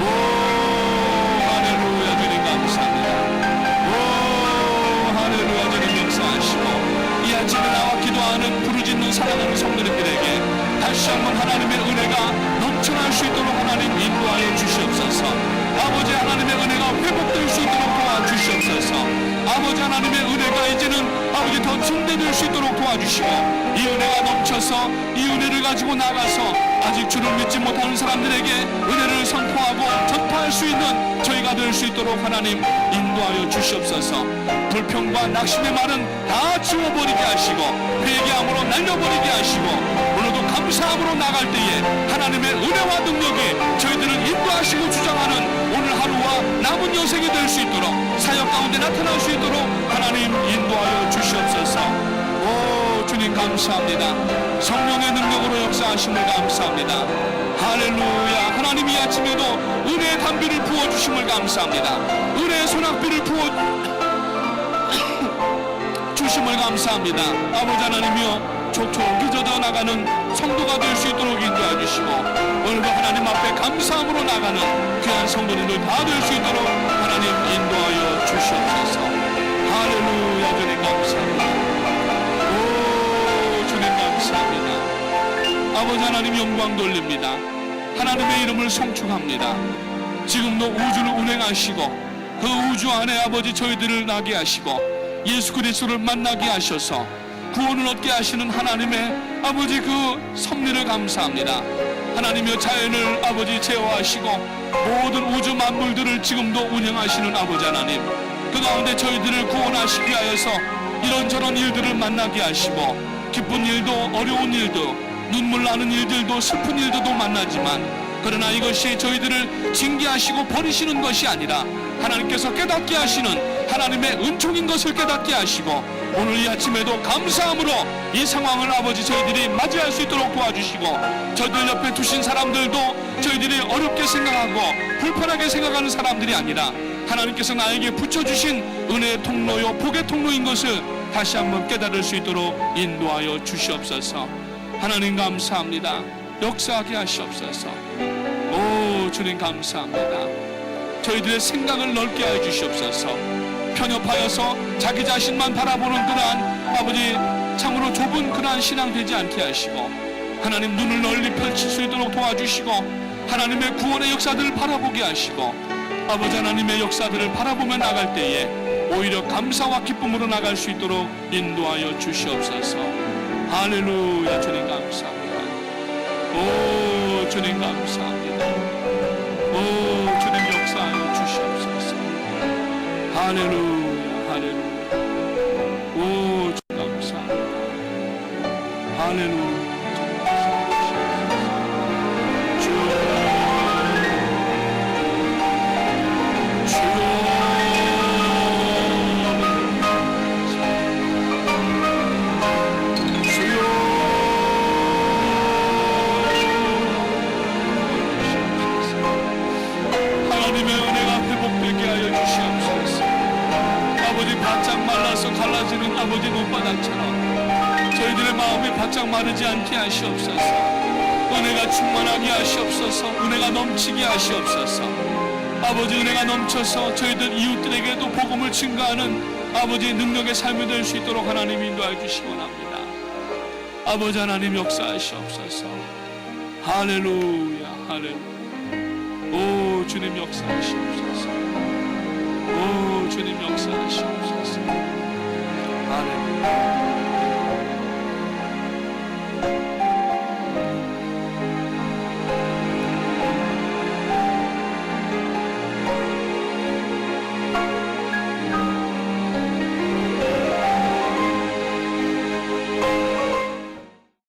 오 할렐루야, 주님 감사합니다. 오 할렐루야, 주님 역사하시고 이 아침에 나와 기도하는 부르짖는 사랑하는 성도님들에게 다시 한번 하나님의 은혜가 넘쳐날 수 있도록 하나님 인도하여 주시옵소서. 아버지 하나님의 은혜가 회복될 수 있도록 도와주시옵소서. 아버지 하나님의 은혜가 이제는 아버지 더 증대될 수 있도록 도와주시고 이 은혜가 넘쳐서 이 은혜를 가지고 나가서 아직 주를 믿지 못하는 사람들에게 은혜를 선포하고 전파할 수 있는 저희가 될 수 있도록 하나님 인도하여 주시옵소서. 불평과 낙심의 말은 다 지워버리게 하시고 회개함으로 날려버리게 하시고 오늘도 감사함으로 나갈 때에 하나님의 은혜와 능력이 저희들을 인도하시고 주장하는 오늘 하루와 남은 여생이 될 수 있도록 사역 가운데 나타날 수 있도록 하나님 인도하여 주시옵소서. 오 주님 감사합니다. 성령의 능력으로 역사하심을 감사합니다. 할렐루야. 하나님 이 아침에도 은혜의 담비를 부어주심을 감사합니다. 은혜의 소낙비를 주심을 감사합니다. 아버지 하나님이여 촉촉히 젖어 나가는 성도가 될 수 있도록 인도해 주시고 오늘도 하나님 앞에 감사함으로 나가는 귀한 성도님들 다 될 수 있도록 하나님 인도하여 주시옵소서. 할렐루야. 주님 감사합니다. 오 주님 감사합니다. 아버지 하나님 영광 돌립니다. 하나님의 이름을 송축합니다. 지금도 우주를 운행하시고 그 우주 안에 아버지 저희들을 나게 하시고 예수 그리스도를 만나게 하셔서 구원을 얻게 하시는 하나님의 아버지 그 섭리를 감사합니다. 하나님의 자연을 아버지 제어하시고 모든 우주 만물들을 지금도 운영하시는 아버지 하나님, 그 가운데 저희들을 구원하시기 위하여서 이런저런 일들을 만나게 하시고 기쁜 일도 어려운 일도 눈물 나는 일들도 슬픈 일들도 만나지만 그러나 이것이 저희들을 징계하시고 버리시는 것이 아니라 하나님께서 깨닫게 하시는 하나님의 은총인 것을 깨닫게 하시고 오늘 이 아침에도 감사함으로 이 상황을 아버지 저희들이 맞이할 수 있도록 도와주시고 저희들 옆에 두신 사람들도 저희들이 어렵게 생각하고 불편하게 생각하는 사람들이 아니라 하나님께서 나에게 붙여주신 은혜의 통로요 복의 통로인 것을 다시 한번 깨달을 수 있도록 인도하여 주시옵소서. 하나님 감사합니다. 역사하게 하시옵소서. 오 주님 감사합니다. 저희들의 생각을 넓게 하여 주시옵소서. 편협하여서 자기 자신만 바라보는 그러한 아버지 참으로 좁은 그러한 신앙 되지 않게 하시고 하나님 눈을 널리 펼칠 수 있도록 도와주시고 하나님의 구원의 역사들을 바라보게 하시고 아버지 하나님의 역사들을 바라보며 나갈 때에 오히려 감사와 기쁨으로 나갈 수 있도록 인도하여 주시옵소서. 할렐루야. 주님 감사합니다. 오 주님 감사합니다. 오 주님 역사하여 주시옵소서. 할렐루야. 할렐루야. 오 주님 감사합니다. 할렐루야. 갈라지는 아버지 눈바닥처럼 저희들의 마음이 바짝 마르지 않게 하시옵소서. 은혜가 충만하게 하시옵소서. 은혜가 넘치게 하시옵소서. 아버지 은혜가 넘쳐서 저희들 이웃들에게도 복음을 증거하는 아버지 능력의 삶이 될 수 있도록 하나님 인도해 주시기 원합니다. 아버지 하나님 역사하시옵소서. 할렐루야. 할렐루야. 오 주님 역사하시옵소서. 오 주님 역사하시옵소서. 할렐루야.